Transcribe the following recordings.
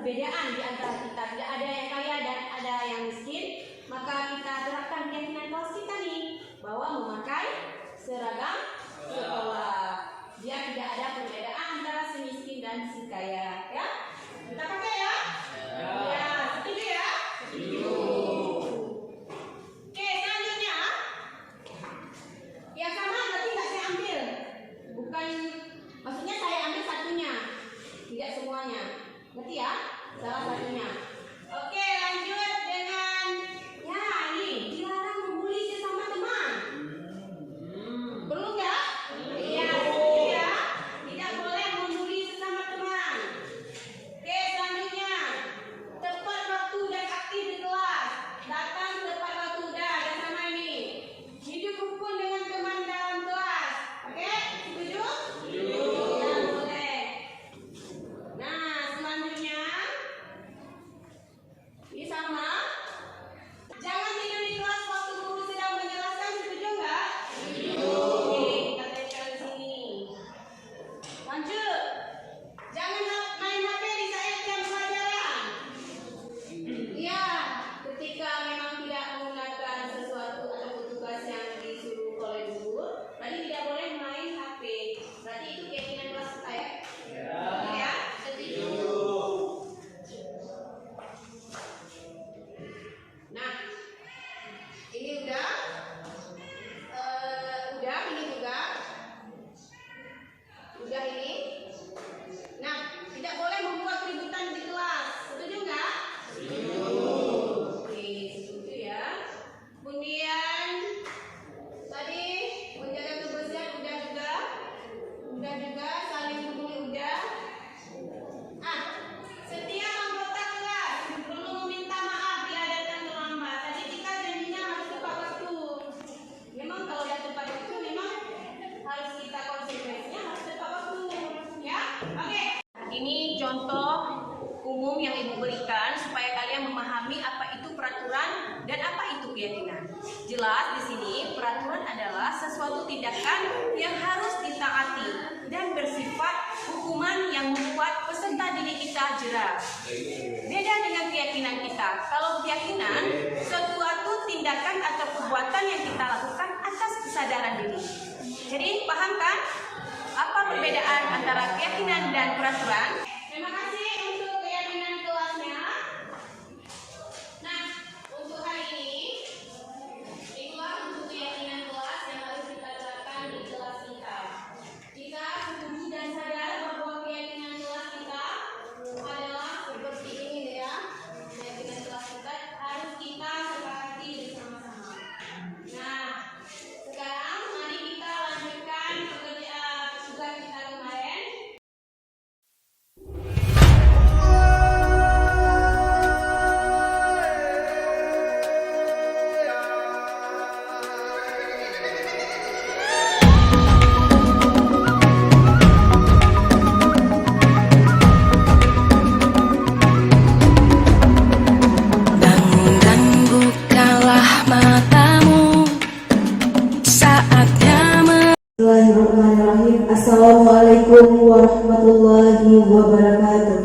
perbedaan di antara kita, tidak ada yang kaya dan ada yang miskin, maka kita terapkan keyakinan kelas kita nih bahwa memakai seragam sekolah, biar tidak ada perbedaan antara si miskin dan si kaya, ya. Kita pakai ya? Ya, setuju ya? Setuju. Oke, selanjutnya yang sama berarti nggak saya ambil, bukan, maksudnya saya ambil satunya, tidak semuanya, ngerti ya? Salah satunya. Oke, lanjut dengan ya ini, dilarang membuli sesama teman. Perlu nggak? Iya, ya. Tidak boleh membuli sesama teman. Oke, selanjutnya tepat waktu dan aktif di kelas. Datang tepat waktu, udah ada sama ini. Hidup rukun dengan teman dalam kelas. Oke, setuju? Setuju. Ya, boleh. Nah, selanjutnya ini sama. Jangan tidur di kelas waktu guru sedang menjelaskan, setuju nggak? Setuju. Oke, kita tempel di sini. Lanjut. Jangan main HP di saat jam pelajaran. Iya, ketika memang tidak menggunakan sesuatu atau tugas yang disuruh oleh guru, berarti tidak boleh main HP. Berarti itu keyakinan kelas kita ya? Ya, setuju. Nah, ini udah ini juga udah ini. Nah, tidak boleh membuat keributan di kelas, setuju nggak? Setuju. Oke, setuju ya. Kemudian tadi menjaga kebersihan udah juga saling peduli udah. Setiap anggota kelas perlu meminta maaf bila datang terlambat. Tadi kita janjinya harus tepat waktu. Memang kalau udah tepat waktu, memang harus kita konsekuensinya harus tepat waktu, ya. Oke. Ini contoh umum yang Ibu berikan supaya kalian memahami apa itu peraturan dan apa itu keyakinan. Jelas di sini peraturan adalah sesuatu tindakan yang harus ditaati dan bersifat hukuman yang membuat peserta didik kita jera. Beda dengan keyakinan kita. Kalau keyakinan suatu tindakan atau perbuatan yang kita lakukan atas kesadaran diri. Jadi paham kan apa perbedaan antara keyakinan dan peraturan? Terima kasih untuk keyakinan kelasnya. Nah, untuk hari ini itulah untuk keyakinan kelas yang harus kita terapkan di kelas kita. Kita setuju dan sadar bahwa keyakinan kelas kita adalah seperti ini ya. Keyakinan kelas kita harus kita sepakati bersama-sama. Nah, sekarang mari kita lanjutkan pekerjaan tugas kita kemarin. Bangun bukalah matamu, saatnya Bismillahirrahmanirrahim. Assalamualaikum warahmatullahi wabarakatuh.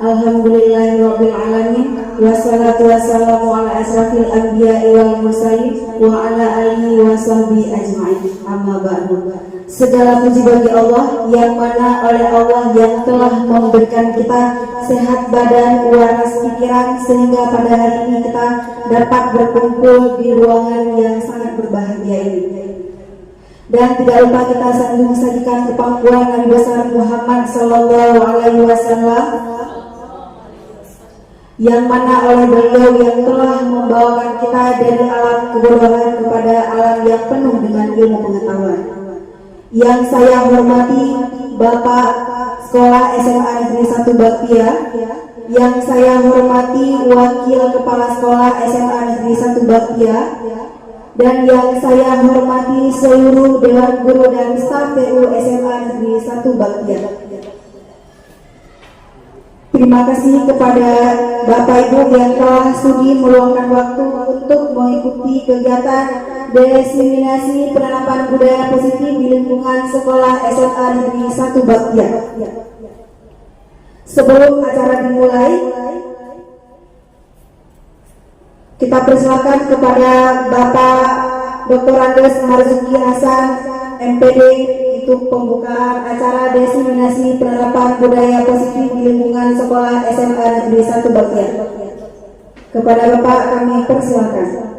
Alhamdulillahirabbil alamin. Wassalatu wassalamu ala asrafil anbiya'i wal mursalin wa ala alihi wa sahbihi ajma'in. Amma ba'du. Segala puji bagi Allah yang mana oleh Allah yang telah memberikan kita sehat badan, waras pikiran, sehingga pada hari ini kita dapat berkumpul di ruangan yang sangat berbahagia ini. Dan tidak lupa kita sambil mensajikan kepangkuan Nabi besar Muhammad Sallallahu Alaihi Wasallam, yang mana oleh beliau yang telah membawakan kita dari alam kebodohan kepada alam yang penuh dengan ilmu pengetahuan. Yang saya hormati Bapak Sekolah SMA Negeri 1 Bakpia, yang saya hormati Wakil Kepala Sekolah SMA Negeri 1 Bakpia, dan yang saya hormati seluruh Dewan Guru dan staf TU SMA Negeri 1 Bakpia. Terima kasih kepada Bapak Ibu yang telah sudi meluangkan waktu untuk mengikuti kegiatan diseminasi penanaman budaya positif di lingkungan Sekolah SMA Negeri 1 Baktia. Sebelum acara dimulai, kita persilakan kepada Bapak Dr. Andes Marzuki Hasan, MPD, untuk pembukaan acara diseminasi penerapan budaya positif di lingkungan Sekolah SMA Negeri 1 Baktia. Kepada Bapak kami persilakan.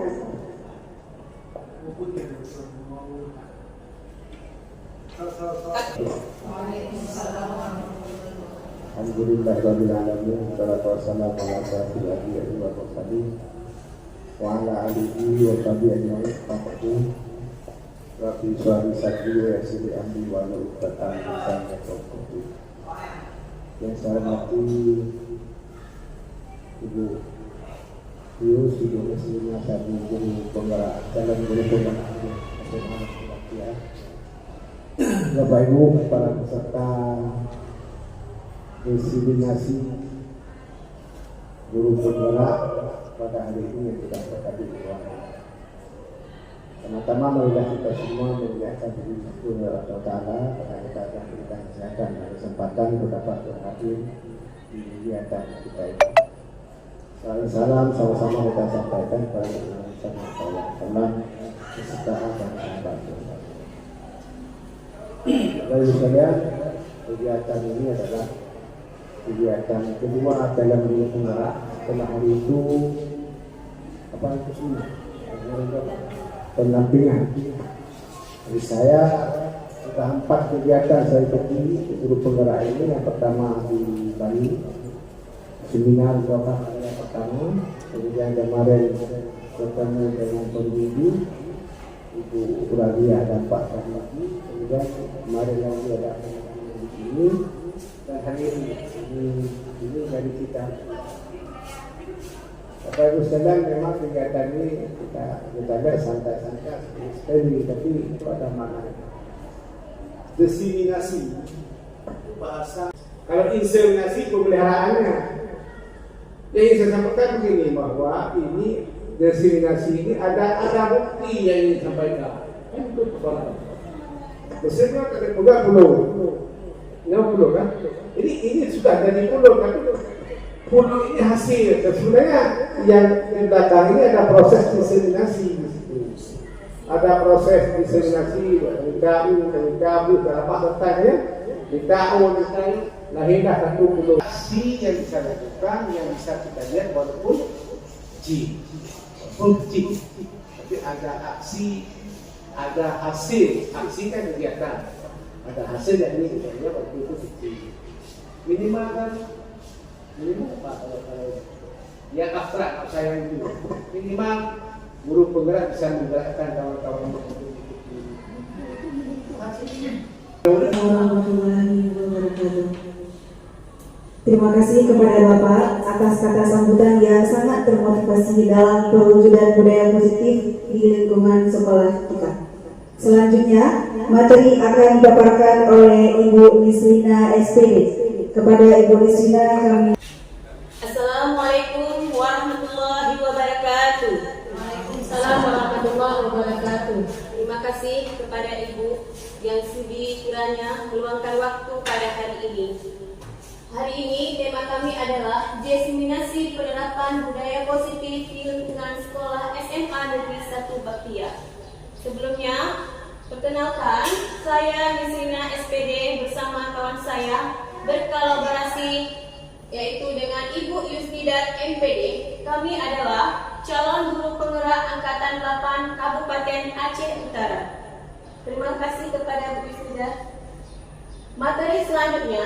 Alhamdulillahirrahmanirrahim. Wassalatu wassalamu ala asyrofil anbiya'i wal mursalin wa ala alihi wa sahbihi ajma'in. Rabbi shrah li sadri wa yassir li amri wahlul 'uqdatam min lisani yafqahu qawli. Yang saya hormati Ibu Yus, Ibu Muslimah, Ibu Guru Penggerak dalam Guru Penggerak Bapak Ibu, para peserta diseminasi Guru Penggerak pada hari ini yang kita berkati. Pertama, marilah kita semua mengingatkan diri kepada Allah Ta'ala pada kita akan berikan kesehatan dan kesempatan untuk dapat berhadir di kegiatan kita ini. Salam sama-sama kita sampaikan kepada Nabi Sallallahu Alaihi Wasallam kesetaraan dan kebahagiaan. Bapak sekalian, kegiatan ini adalah kegiatan kedua dalam Guru Penggerak. Setelah hari itu apa itu semua pendampingan. Jadi saya sudah 4 kegiatan saya ikuti Guru Penggerak ini. Yang pertama di Bali, seminar yang pertama, kemudian kemarin bertemu dengan pembimbing Ibu Uralia dan Pak Sarmati, kemudian kemarin lagi ada di sini, dan hari ini dari kita. Bapak Ibu sekalian, memang kegiatan ini kita lihat santai-santai sekali, tapi itu ada makna. Diseminasi bahasa, kalau inseminasi pemeliharaannya. Jadi saya sampaikan begini, bahwa ini diseminasi ini ada bukti yang ingin disampaikan. Itu persoalan. Biasanya ada pulau kan? Ini sudah jadi pulau, tapi pulau ini hasil. Sebenarnya yang di belakang ini ada proses diseminasi di situ. Ada proses diseminasi dari KU, apa sertanya di KU, lahirlah satu pulau. Aksi yang bisa dilakukan, yang bisa kita lihat walaupun G, tapi ada aksi, ada hasil. Aksi kan kegiatan, ada hasil yang ini kita lihat waktu itu kecil. Minimal apa kalau yang abstrak saya itu minimal Guru Penggerak bisa menggerakkan kawan-kawan untuk Warahmatullahi wabarakatuh. Terima kasih kepada Bapak atas kata sambutan yang sangat termotivasi dalam perwujudan budaya positif di lingkungan sekolah kita. Selanjutnya, materi akan dipaparkan oleh Ibu Nisrina SPD. Kepada Ibu Nisrina kami. Assalamualaikum warahmatullahi wabarakatuh. Waalaikumsalam warahmatullahi wabarakatuh. Terima kasih kepada Ibu yang sudi kiranya meluangkan waktu pada hari ini. Hari ini tema kami adalah diseminasi penerapan budaya positif di lingkungan sekolah SMA Negeri 1 Baktia. Sebelumnya, perkenalkan, saya Nisrina SPD bersama kawan saya berkolaborasi yaitu dengan Ibu Yusnidat MPD. Kami adalah calon Guru Penggerak Angkatan 8 Kabupaten Aceh Utara. Terima kasih kepada Bu Yusnidat. Materi selanjutnya,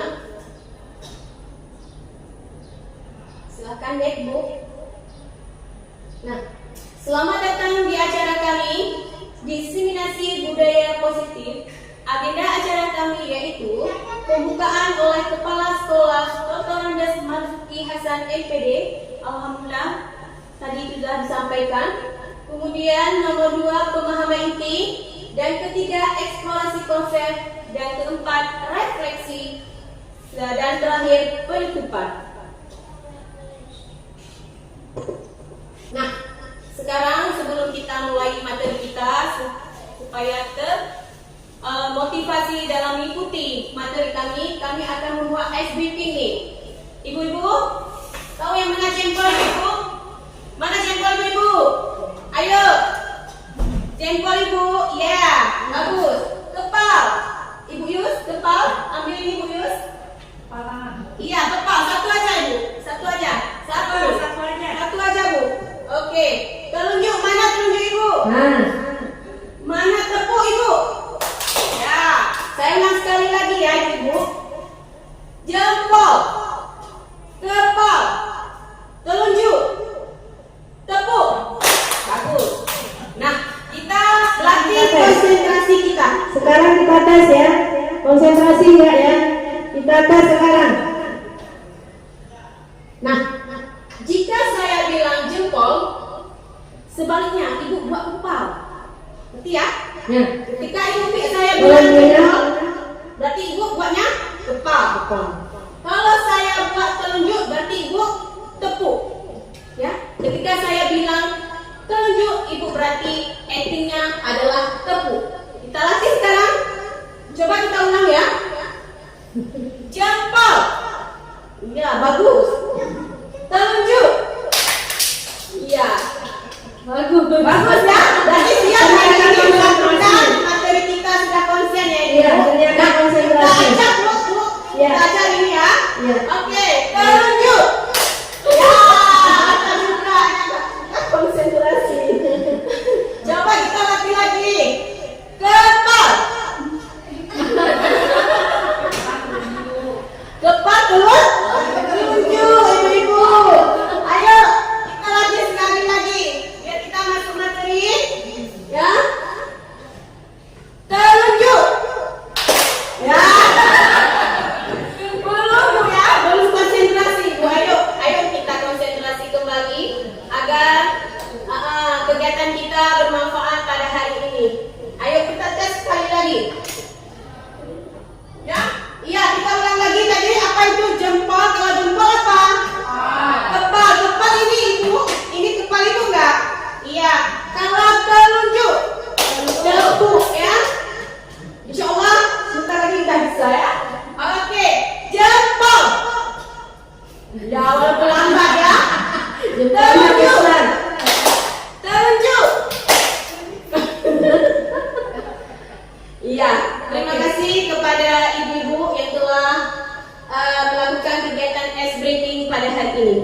silakan dek Bu. Nah, selamat datang di acara kami diseminasi budaya positif. Agenda acara kami yaitu pembukaan oleh Kepala Sekolah Dr. Andes Marzuki Hasan MPD. Alhamdulillah tadi sudah disampaikan. Kemudian nomor 2 pemahaman inti, dan ketiga eksplorasi konsep, dan keempat refleksi, dan terakhir penutupan. Nah, sekarang sebelum kita mulai materi kita supaya motivasi dalam mengikuti materi kami akan membuat ice briefing nih. Ibu-ibu, tahu yang mana sampel ibu? Mana sampel ibu? Ayo, sampel ibu, ya, bagus. Kepal, Ibu Yus, kepal, ambil ini Ibu Yus. Iya, kepal, satu aja ibu, satu aja, satu aja bu. Oke, telunjuk mana telunjuk ibu? Mana tepuk ibu? Ya, saya ulang sekali lagi ya ibu. Jempol, kepal, telunjuk, tepuk. Bagus. Nah, kita latih konsentrasi kita. Sekarang kita tes ya. Konsentrasi enggak ya? Kita tes sekarang. Nah, jika saya bilang jempol, sebaliknya ibu buat kepal. Ngerti ya? Ya. Ketika saya bilang jempol, berarti ibu buatnya kepal. Kalau saya buat telunjuk, berarti ibu tepuk. Ya. Ketika saya bilang telunjuk, ibu berarti actingnya adalah tepuk. Kita latih sekarang. Coba kita ulang ya. Jempol. Ya, bagus. Telunjuk. Iya. Bagus ya. Berarti siap hari ini melakukan materi kita sudah konsen ya. Iya, ternyata konsentrasi. Kita ajak bu. Iya. Kita ajak ini ya. Iya. Oke, telunjuk. Ya, kita juga konsentrasi. Coba kita latih lagi. Kepal. Kepal telur. Telunjuk ibu-ibu. Ayo kita latih sekali lagi biar kita masuk materi. Ya. Telunjuk. Ya. Belum ya, belum konsentrasi. Bu, ayo kita konsentrasi kembali agar kegiatan kita bermanfaat pada hari ini. Ayo kita tes sekali lagi. Ya, iya kita ulang lagi tadi apa itu jempol? Kalau jempol apa? Kepal ini ibu, ini kepal itu enggak? Iya. Kalau telunjuk, tepuk ya. Insya Allah sebentar lagi udah bisa ya. Oke, jempol. Ya walaupun lambat ya. Telunjuk. Telunjuk. Iya, terima kasih kepada ibu-ibu yang telah melakukan kegiatan ice breaking pada hari ini.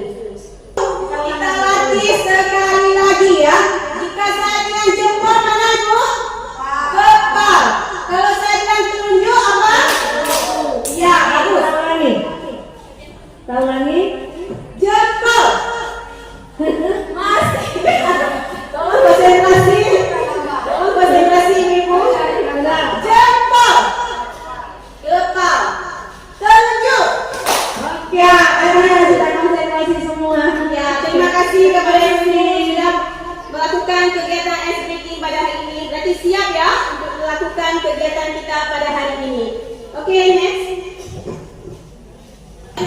Kita latih sekali lagi ya. Jika saya bilang jempol mana ibu? Kepal. Kalau saya bilang telunjuk apa? Iya, bagus. Tahu lagi? Jempol. Masih. Tolong konsentrasi. Tolong konsentrasi ibu. Jempol. Kepal. Telunjuk. Ya, akhirnya sudah konsentrasi semua. Ya, terima kasih kepada yang sudah melakukan kegiatan ice breaking pada hari ini. Berarti siap ya untuk melakukan kegiatan kita pada hari ini. Oke, next.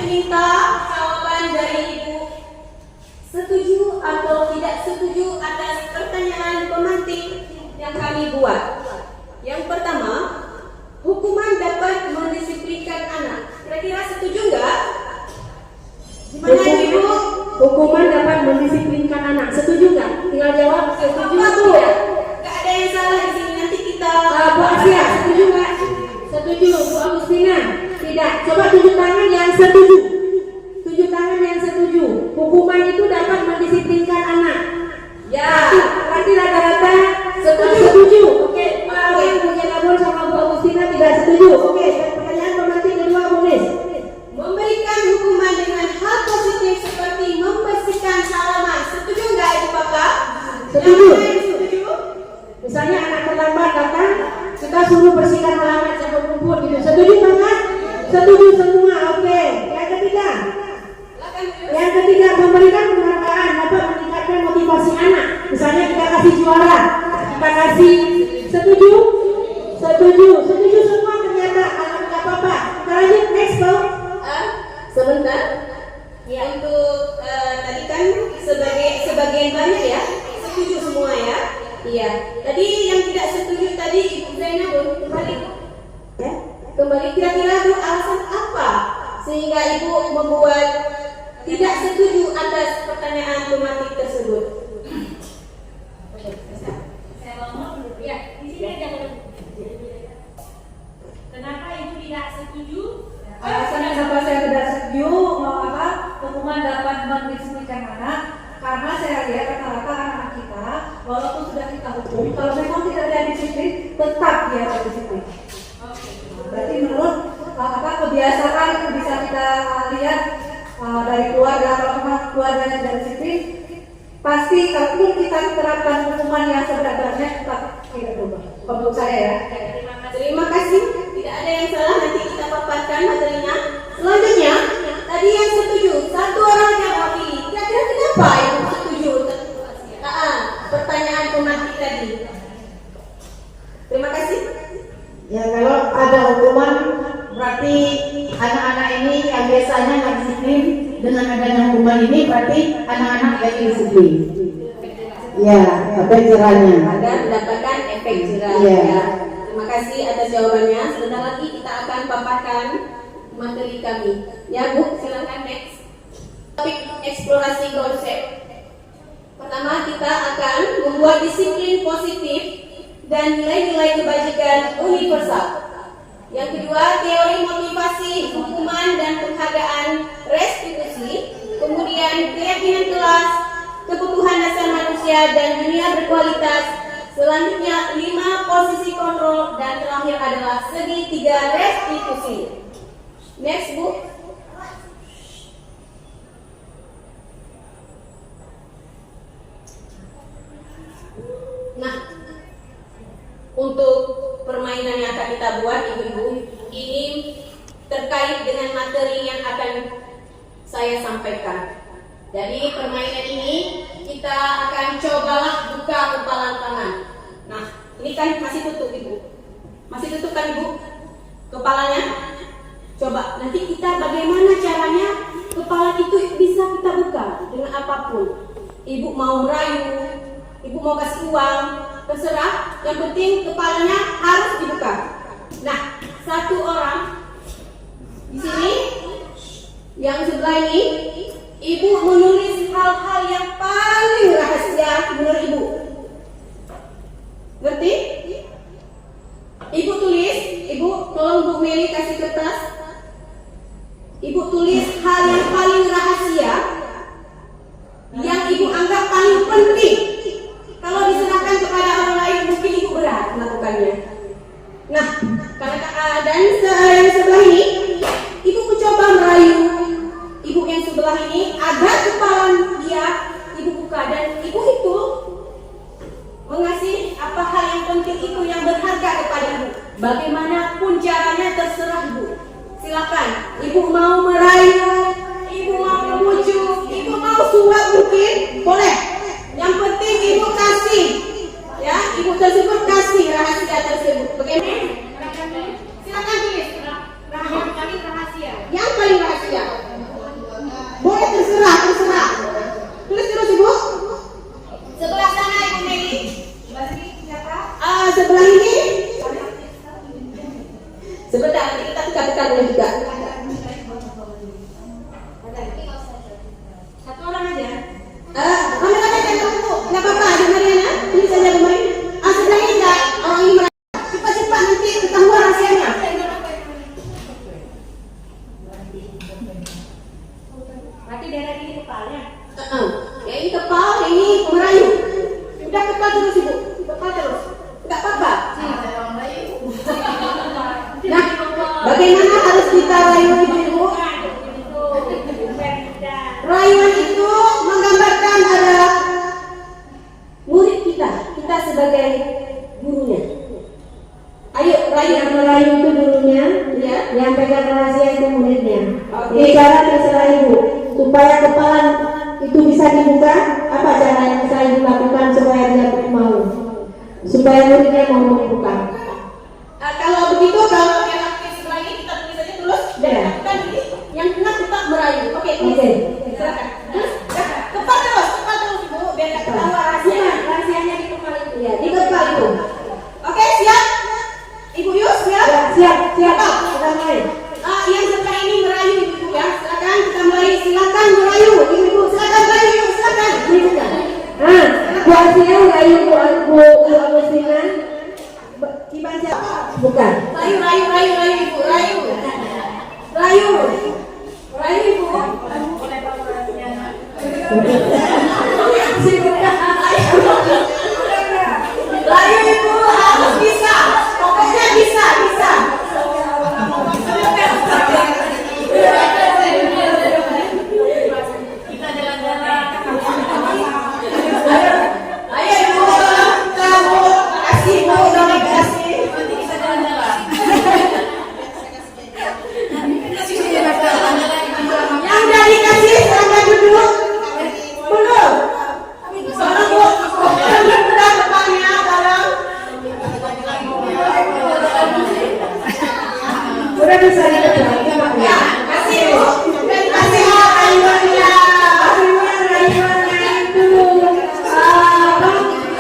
Minta jawaban dari ibu. Setuju atau tidak setuju atas pertanyaan pemantik yang kami buat. Yang pertama, hukuman dapat mendisiplinkan anak. Kira-kira setuju nggak? Gimana ibu? Hukuman dapat mendisiplinkan anak. Setuju nggak? Tinggal jawab setuju atau tidak. Gak ada yang salah di sini. Nanti kita. Bu Asia, setuju nggak? Setuju. Bu Agustina, tidak. Coba tunjuk tangan yang setuju. Tunjuk tangan yang setuju. Hukuman itu dapat mendisiplinkan anak. Ya. Berarti rata-rata setuju. Oke, Bu Jenabul sama Bu Agustina tidak setuju. Oke, pertanyaan pemantik kedua Bu Nis. Memberikan hukuman dengan hal positif seperti membersihkan halaman. Setuju nggak ibu bapak? Setuju. Yang lain setuju? Misalnya anak terlambat datang, kita suruh bersihkan halaman sampai kumpul gitu. Setuju banget? Setuju semua. Oke. Yang ketiga. Yang ketiga, memberikan penghargaan dapat meningkatkan motivasi anak. Misalnya kita kasih juara, kita kasih. Setuju? Setuju semua ternyata. Nggak apa-apa. Kita lanjut next dong. Sebentar. Ya, untuk tadi kan sebagian banyak ya setuju semua ya. Iya. Tadi yang tidak setuju tadi Ibu Zainab kembali kembali. Kira-kira Bu, alasan apa sehingga Ibu membuat tidak setuju atas pertanyaan tematik tersebut? Kenapa Ibu tidak setuju? Alasan kenapa saya tidak setuju hukuman dapat mendisiplinkan anak, karena saya lihat rata-rata anak-anak kita walaupun sudah kita hukum, kalau memang tidak ada disiplin tetap dia ada disiplin. Berarti menurut kebiasaan itu bisa kita lihat dari keluarga. Kalau memang keluarganya tidak disiplin, pasti kalau kita terapkan hukuman yang seberat-beratnya tetap tidak berubah. Menurut saya ya. Terima kasih. Tidak ada yang salah, nanti kita paparkan materinya. Selanjutnya, tadi yang setuju, satu orang yang mewakili. Kira-kira kenapa Ibu setuju pertanyaan tematik tadi? Terima kasih. Ya, kalau ada hukuman berarti anak-anak ini yang biasanya nggak disiplin, dengan adanya hukuman ini berarti anak-anak jadi disiplin. Ya, efek jerahnya. Agar mendapatkan efek jerah. Iya. Ya. Terima kasih atas jawabannya. Sebentar lagi kita akan paparkan materi kami. Ya Bu, silakan next. Topik eksplorasi konsep. Pertama, kita akan membuat disiplin positif dan nilai-nilai kebajikan universal. Yang kedua, teori motivasi, hukuman dan penghargaan restitusi. Kemudian keyakinan kelas, kebutuhan dasar manusia dan dunia berkualitas. Selanjutnya 5 posisi kontrol dan terakhir adalah segitiga restitusi. Next Bu. Nah, untuk permainan yang akan kita buat Ibu-ibu, ini terkait dengan materi yang akan saya sampaikan. Jadi permainan ini kita akan cobalah buka kepalan tangan. Nah, ini kan masih tutup Ibu. Masih tutup kan Ibu? Kepalanya? Coba nanti kita bagaimana caranya kepala itu bisa kita buka dengan apapun. Ibu mau merayu, Ibu mau kasih uang, terserah. Yang penting kepalanya harus dibuka. Nah, satu orang di sini, yang sebelah ini, Ibu menulis hal-hal yang paling rahasia menurut Ibu. Ngerti? Ibu tulis, Ibu tolong Bu Meli kasih kertas. Ibu tulis hal yang paling rahasia yang Ibu anggap paling penting. Kalau diserahkan kepada orang lain mungkin Ibu berat melakukannya. Nah, dan yang sebelah ini, Ibu mencoba merayu Ibu yang sebelah ini agar kepala dia Ibu buka, dan Ibu itu mengasih apa hal yang penting itu yang berharga kepada Ibu. Bagaimanapun caranya terserah Ibu. Silakan. Ibu mau merayu, Ibu mau memujuk, Ibu mau suap mungkin boleh. Yang penting Ibu kasih, ya Ibu tersebut kasih rahasia tersebut. Bagaimana? Silakan tulis. Yang paling rahasia. Yang paling rahasia. Boleh terserah. Tulis terus Ibu. Sebelah sana Ibu Meli. Sebelah ini. Sebentar, nanti kita tukar-tukar juga. Satu orang aja. Ambil aja Bu. Enggak apa-apa, ada Mariana. Tulis saja kemarin. Sebelah ini enggak orang ini merasa. Cepat-cepat nanti ketahuan rahasianya. Berarti daerah ini kepalanya. Ya ini kepal, ini merayu. Udah kepal terus Ibu. Kepal terus. Enggak apa-apa. Nah, bagaimana harus kita rayu Ibu? Rayuan itu menggambarkan ada murid kita sebagai gurunya. Ayo rayu. Yang merayu itu gurunya, Ya. yang pegang rahasia itu muridnya. Oke. Ini cara terserah Ibu. Supaya kepala itu bisa dibuka, apa cara yang bisa Ibu lakukan supaya dia mau? Supaya muridnya mau membuka. Kalau begitu, kalau yang aktif sebelah ini kita tulis saja terus dan Ya. lakukan ini. Yang kena tetap merayu. Oke, tulis. Oke. Silakan. Terus kepal terus Ibu, biar nggak ketahuan rahasia. Rahasianya di kepala itu ya, di kepala itu. Oke, siap? Ibu Yus, siap? Ya, siap. Layu Ibu harus bisa, pokoknya bisa. Ayo Ibu, kamu kasih Bu, dong kasih. Yang udah dikasih silahkan duduk. Belum. Soalnya Bu, udah depannya dalam. Udah bisa dikejar. Ya, kasih Bu. Dan kasih rayuannya. Rayuannya itu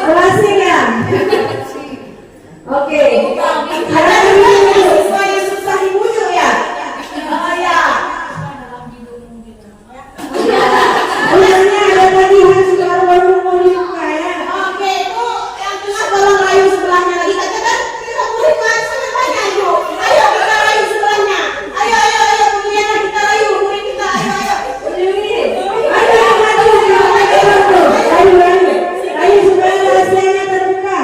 berhasil ya. Oke. Ada dulu siswa yang susah dibujuk ya. Oh ya. Ada tadi harus baru mau dibuka ya. Oke, itu yang tengah tolong rayu sebelahnya lagi. Katakan kita murid sangat banyak Ibu. Ayo kita rayu sebelahnya. Ayo, kemudian kita rayu murid kita. Ayo. Rayu supaya rahasianya terbuka.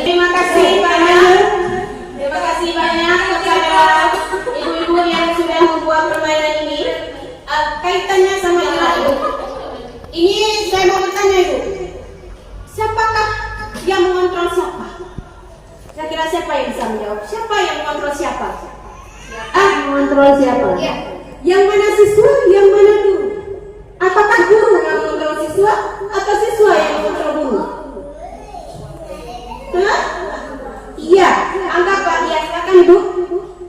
Terima kasih banyak kepada ibu-ibu yang sudah membuat permainan ini. Kaitannya sama dengan Ibu. Ini saya mau bertanya Ibu, siapakah yang mengontrol siapa? Saya kira siapa yang bisa menjawab? Siapa yang mengontrol siapa? Mengontrol siapa? Ya. Yang mana siswa, yang mana guru? Apakah guru yang mengontrol siswa atau siswa yang mengontrol guru? Iya, anggap Pak dia, silakan Ibu.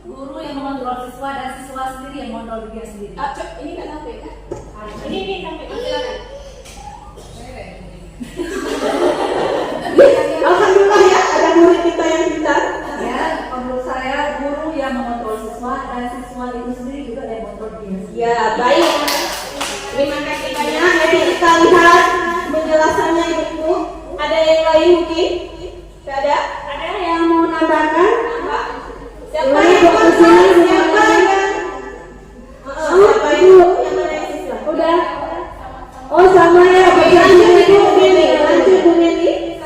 Guru yang mengontrol siswa dan siswa sendiri yang mengontrol dia sendiri. Ini kan sampai kan? Ini sampai silakan. Alhamdulillah ya, ada murid kita yang pintar. Ya, menurut saya guru yang mengontrol siswa dan siswa itu sendiri juga yang mengontrol dia sendiri. Ya, baik. Terima kasih banyak. Jadi kita lihat penjelasannya Ibu. Ada yang lain mungkin? Tidak ada? Ada yang mau nambahkan? Siapa yang mengontrol? Siapa yang? Siapa itu? Yang mana yang siswa? Udah. Oh sama ya. Lanjut Bu Meli.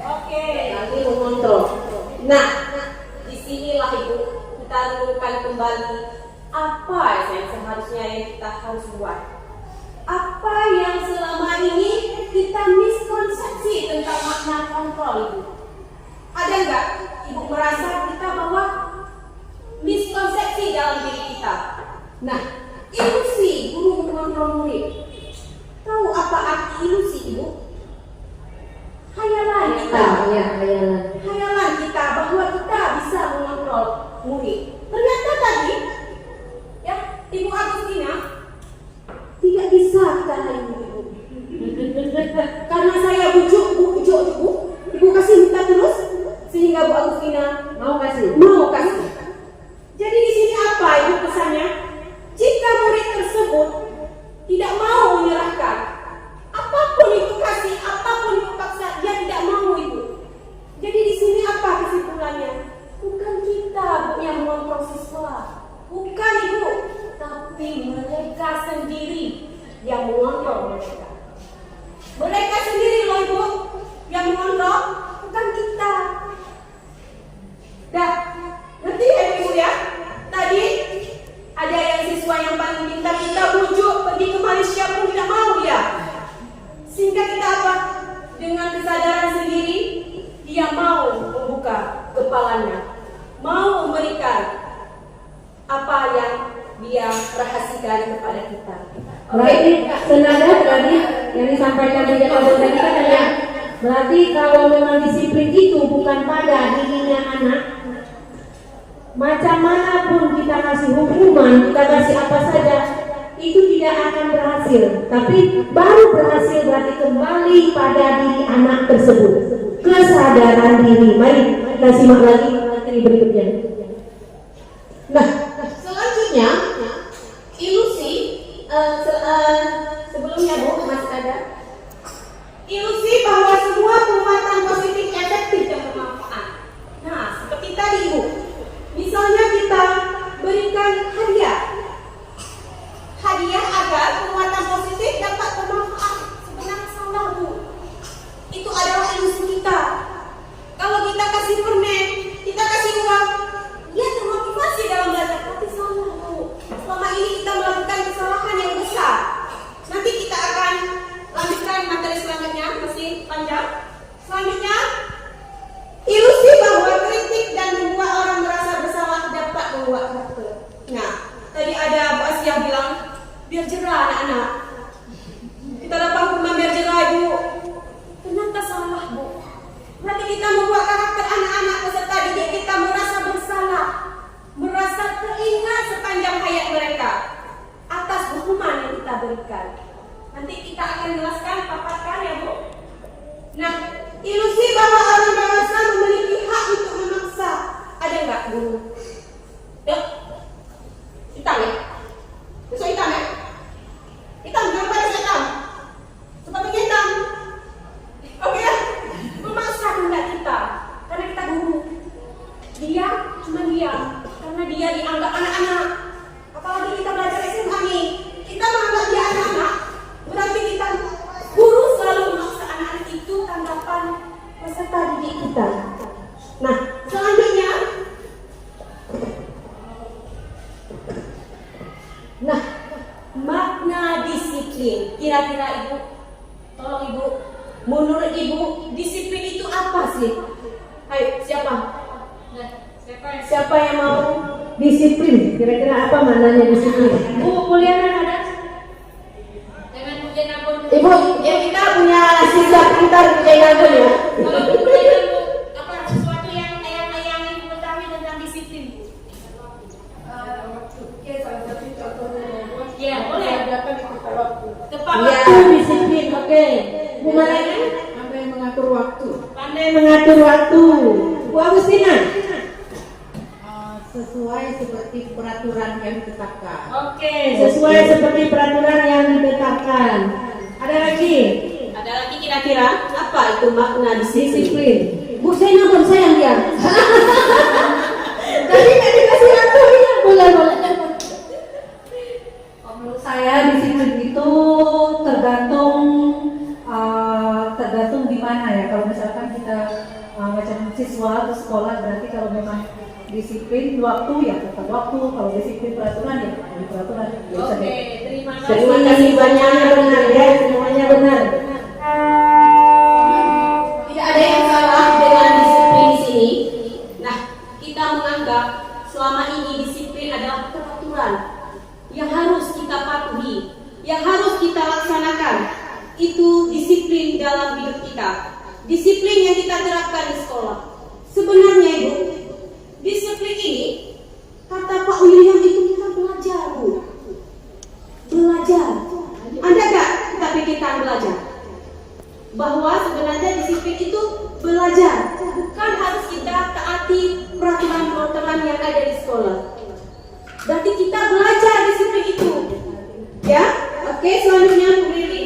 Oke. Lagi mengontrol. Nah, disinilah Ibu kita renungkan kembali apa yang seharusnya yang kita harus buat. Apa yang selama ini kita miskonsepsi tentang makna kontrol Ibu? Ada nggak Ibu merasa kita bahwa miskonsepsi dalam diri kita? Nah, ilusi guru mengontrol murid. Tahu apa arti ilusi Ibu? Hayalan kita. Hayalan kita bahwa kita bisa mengontrol murid. Ternyata tadi, ya Ibu Agustina, tidak bisa kita hayu Ibu. Karena saya bujuk Ibu, Ibu kasih minta terus sehingga Bu Agustina mau kasih. Jadi di sini apa Ibu pesannya? Jika murid tersebut tidak mau menyerahkan apapun itu kasih, apapun itu paksa, dia tidak mau Ibu. Jadi di sini apa kesimpulannya? Bukan kita Bu yang mengontrol siswa, bukan Ibu, tapi mereka sendiri yang mengontrol mereka. Mereka sendiri loh Ibu yang mengontrol, bukan kita. Dah, ngerti ya Ibu ya? Tadi ada yang siswa yang paling pintar kita bujuk pergi ke Malaysia pun tidak mau dia. Sehingga kita apa? Dengan kesadaran sendiri dia mau membuka kepalanya, mau memberikan apa yang dia rahasikan kepada kita. Berarti senada tadi yang disampaikan di jadwal tadi kan ada Berarti kalau memang disiplin itu bukan pada dirinya anak, macam manapun kita kasih hukuman, kita kasih apa saja, itu tidak akan berhasil. Tapi baru berhasil berarti kembali pada diri anak tersebut, kesadaran diri. Mari kita simak lagi materi berikutnya. Nah, selanjutnya ilusi sebelumnya Bu masih ada ilusi bahwa semua penguatan positif efektif dan bermanfaat. Nah, seperti tadi Bu, misalnya kita berikan hadiah agar penguatan positif dapat bermanfaat. Sebenarnya salah Bu, itu adalah ilusi kita. Kalau kita kasih permen, kita kasih uang, dia termotivasi dalam belajar, tapi salah Bu. Selama ini kita melakukan kesalahan yang besar. Nanti kita akan lanjutkan materi selanjutnya, masih panjang. Selanjutnya, ilusi bahwa kritik dan membuat orang merasa bersalah dapat membuat karakter. Nah, tadi ada Bu Asia bilang biar jerah anak-anak. Kita dapat hukuman biar jerah Ibu. Ternyata salah Bu. Berarti kita membuat karakter anak-anak peserta didik kita merasa bersalah, merasa teringat sepanjang hayat mereka atas hukuman yang kita berikan. Nanti kita akan jelaskan, paparkan ya Bu. Nah, ilusi bahwa orang dewasa memiliki hak untuk memaksa. Ada nggak Bu? Yuk, hitam ya? Besok hitam ya? Hitam, jangan pada hitam. Sepatunya hitam. Oke ya? Memaksa kehendak kita karena kita guru. Dia cuma diam karena dia dianggap anak-anak. Apalagi kita belajar SMA nih, kita menganggap dia anak-anak. Berarti kita guru selalu memaksa anak-anak itu tanggapan peserta didik kita. Nah, selanjutnya, nah, makna disiplin. Kira-kira Ibu, tolong Ibu, menurut Ibu, disiplin itu apa sih? Ayo, siapa? Siapa yang mau disiplin? Kira-kira apa maknanya disiplin? Bu, kuliah ada? Jangan ujian ampun. Ibu, ya kita punya siswa pintar ujian ampun ya. Kalau Bu, apa sesuatu yang Ibu ketahui tentang disiplin? Oke, salah satu contohnya. Ya, boleh. Tepat Ya, waktu disiplin. Oke. Bu Malena? Sampai mengatur waktu. Pandai mengatur waktu. Bu Agustina? Sesuai seperti peraturan yang ditetapkan. Oke, sesuai seperti peraturan yang ditetapkan. Ada lagi? Ada lagi kira-kira apa itu makna disiplin? Bu, saya nonton, saya yang diam. Tadi nggak dikasih aku, ya boleh. Menurut saya disiplin itu tergantung di mana ya. Kalau misalkan kita macam siswa atau sekolah, berarti kalau memang disiplin waktu ya tetap waktu. Kalau disiplin peraturan ya di peraturan. Oke, terima kasih. Terima kasih banyak, benar ya, semuanya benar. Tidak ada yang salah dengan disiplin di sini. Nah, kita menganggap selama ini disiplin adalah peraturan yang harus kita patuhi, yang harus kita laksanakan. Itu disiplin dalam hidup kita, disiplin yang kita terapkan di sekolah. Sebenarnya Ibu, disiplin ini kata Pak William itu kita belajar Bu. Belajar. Ada gak kita pikirkan belajar? Bahwa sebenarnya disiplin itu belajar, bukan harus kita taati peraturan-peraturan yang ada di sekolah. Berarti kita belajar disiplin itu. Ya, oke, selanjutnya Bu Riri.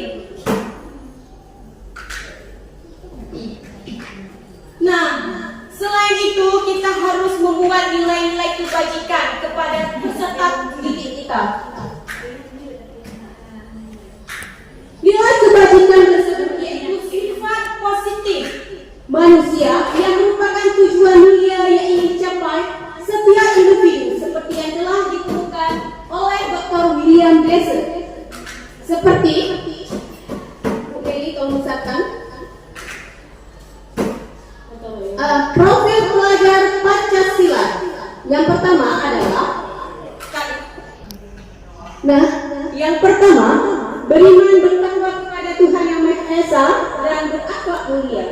Nah, selain itu kita harus membuat nilai-nilai kebajikan kepada peserta didik kita. Nilai kebajikan tersebut yaitu sifat positif manusia yang merupakan tujuan mulia yang ingin dicapai setiap individu, seperti yang telah dikemukakan oleh Dr. William Glasser. Seperti tolong misalkan profil pelajar Pancasila. Yang pertama adalah beriman bertakwa kepada Tuhan Yang Maha esa dan berakhlak mulia.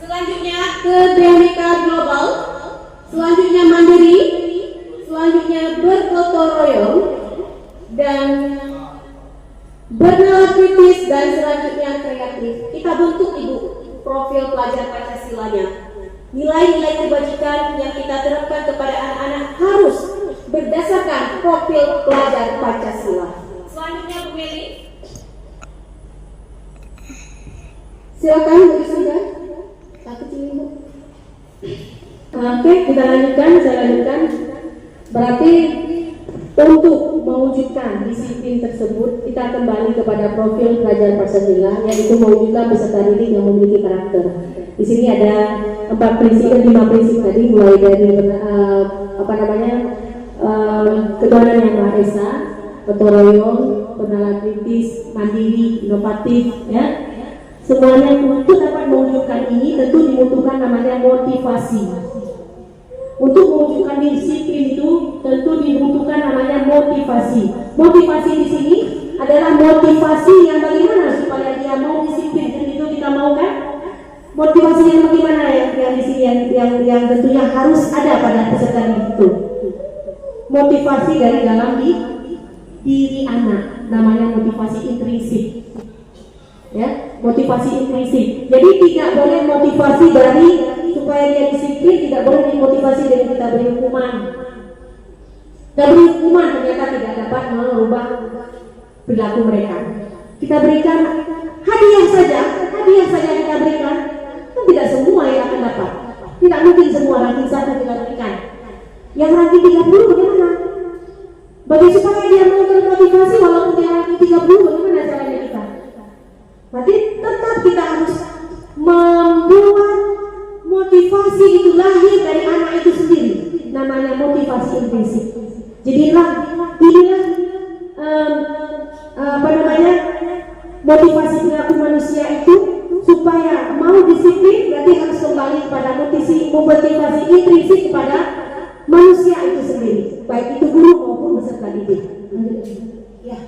Selanjutnya Ke BMK Global, selanjutnya mandiri, selanjutnya bergotong royong, dan bernalar kritis, dan selanjutnya kreatif. Kita bentuk Ibu profil pelajar Pancasilanya. Nilai-nilai kebajikan yang kita terapkan kepada anak-anak harus berdasarkan profil pelajar Pancasila. selanjutnya Bu Meli. Silakan Bu Isuda. Satu Ibu. Oke, kita lanjutkan. Saya lanjutkan. Berarti untuk mewujudkan disiplin tersebut, kita kembali kepada profil pelajar Pancasila, yaitu mewujudkan peserta didik yang memiliki karakter. Di sini ada 5 prinsip tadi, mulai dari ketuhanan yang Maha Esa, gotong royong, bernalar kritis, mandiri, inovatif, ya. Semuanya untuk dapat mewujudkan ini tentu dibutuhkan namanya motivasi. Untuk mewujudkan disiplin itu tentu dibutuhkan namanya motivasi. Motivasi di sini adalah motivasi yang bagaimana supaya dia mau disiplin, dan itu kita mau kan? Motivasi yang bagaimana yang di sini yang tentunya harus ada pada peserta didik itu. Motivasi dari dalam diri anak, namanya motivasi intrinsik. Ya, motivasi intrinsik. Jadi tidak boleh motivasi dari supaya dia disiplin, tidak boleh dimotivasi dengan kita beri hukuman. Kita beri hukuman ternyata tidak dapat merubah perilaku mereka. Kita berikan hadiah saja kita berikan, kan tidak semua yang akan dapat. Tidak mungkin semua ranking 1 kita berikan. Yang ranking 30 bagaimana? Bagi supaya dia mau termotivasi walaupun dia ranking 30, bagaimana caranya kita? Berarti tetap kita harus membuat motivasi itu lahir dari anak itu sendiri. Namanya motivasi intrinsik. Jadilah motivasi perilaku manusia itu supaya mau disiplin, berarti harus kembali kepada motivasi intrinsik kepada manusia itu sendiri, baik itu guru maupun peserta didik. Ya.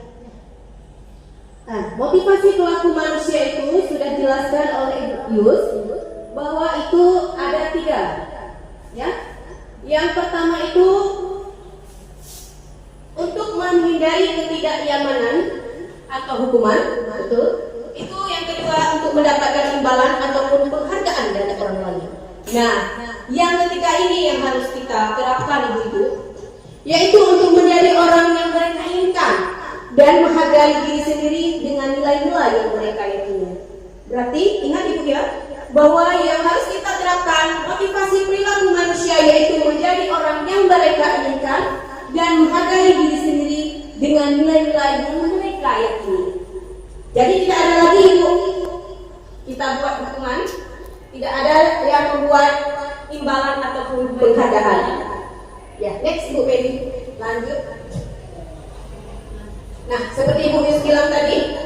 Nah, motivasi perilaku manusia itu sudah dijelaskan oleh Ibu Yus bahwa itu ada 3. Ya. Yang pertama itu untuk menghindari ketidaknyamanan atau hukuman, betul. Itu yang kedua untuk mendapatkan imbalan ataupun penghargaan dari orang lain. Nah, yang ketiga ini yang harus kita terapkan Ibu-ibu, yaitu untuk menjadi orang yang mereka inginkan dan menghargai diri sendiri dengan nilai-nilai yang mereka yakini. Berarti ingat Ibu ya, bahwa yang harus kita terapkan motivasi perilaku manusia yaitu menjadi orang yang mereka inginkan dan menghargai diri sendiri dengan nilai-nilai yang mereka yakini. Jadi tidak ada lagi Ibu kita buat hukuman, tidak ada yang membuat imbalan ataupun penghargaan. Ya, next Bu Pedi, lanjut. Nah, seperti Ibu Yus bilang tadi,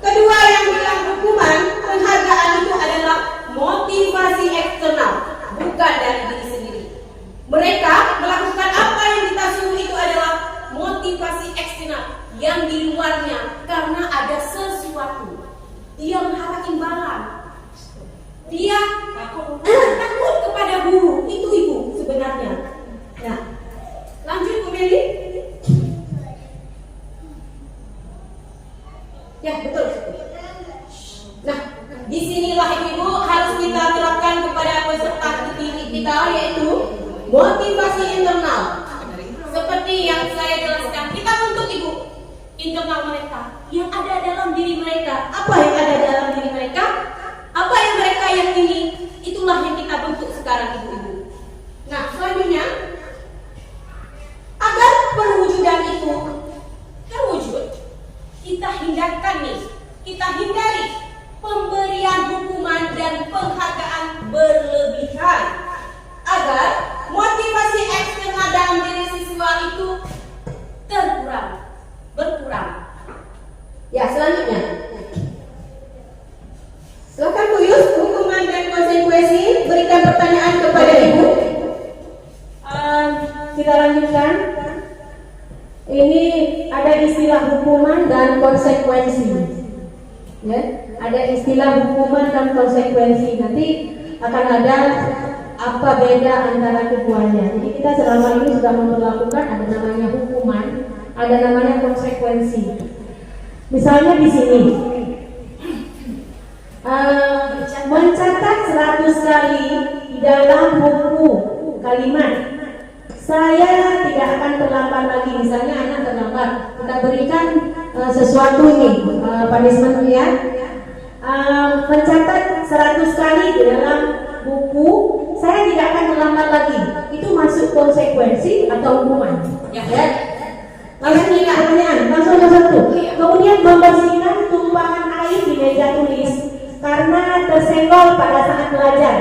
kedua yang bilang hukuman, penghargaan itu adalah motivasi eksternal, bukan dari diri sendiri. Mereka melakukan apa yang kita suruh itu adalah motivasi eksternal yang di luarnya karena ada sesuatu. Dia mengharap imbalan. Dia takut kepada guru. Itu Ibu sebenarnya. Nah, lanjut Bu Meli. Ya, betul. Nah, disinilah Ibu harus kita terapkan kepada peserta didik kita, yaitu motivasi internal. Seperti yang saya jelaskan, kita bentuk Ibu internal mereka, yang ada dalam diri mereka. Apa yang ada dalam diri mereka? Apa yang mereka yakini? Itulah yang kita bentuk sekarang Ibu-ibu. Nah, selanjutnya, agar perwujudan itu terwujud, kita hindarkan nih, kita hindari pemberian hukuman dan penghargaan berlebihan agar motivasi eksternal dalam diri siswa itu berkurang. Ya, selanjutnya, silakan Bu Yus, hukuman dan konsekuensi. Berikan pertanyaan kepada Ibu. Kita lanjutkan. Ini ada istilah hukuman dan konsekuensi. Ya, ada istilah hukuman dan konsekuensi. Nanti akan ada apa beda antara keduanya. Jadi kita selama ini sudah memperlakukan ada namanya hukuman, ada namanya konsekuensi. Misalnya di sini mencatat 100 kali di dalam buku kalimat saya tidak akan terlambat lagi. Misalnya anak terlambat, kita berikan sesuatu ini punishment ya. Mencatat 100 kali di dalam buku saya tidak akan terlambat lagi. Itu masuk konsekuensi atau hukuman? Ya. Langsung pertanyaan, langsung satu. Kemudian membersihkan tumpahan air di meja tulis karena tersenggol pada saat belajar.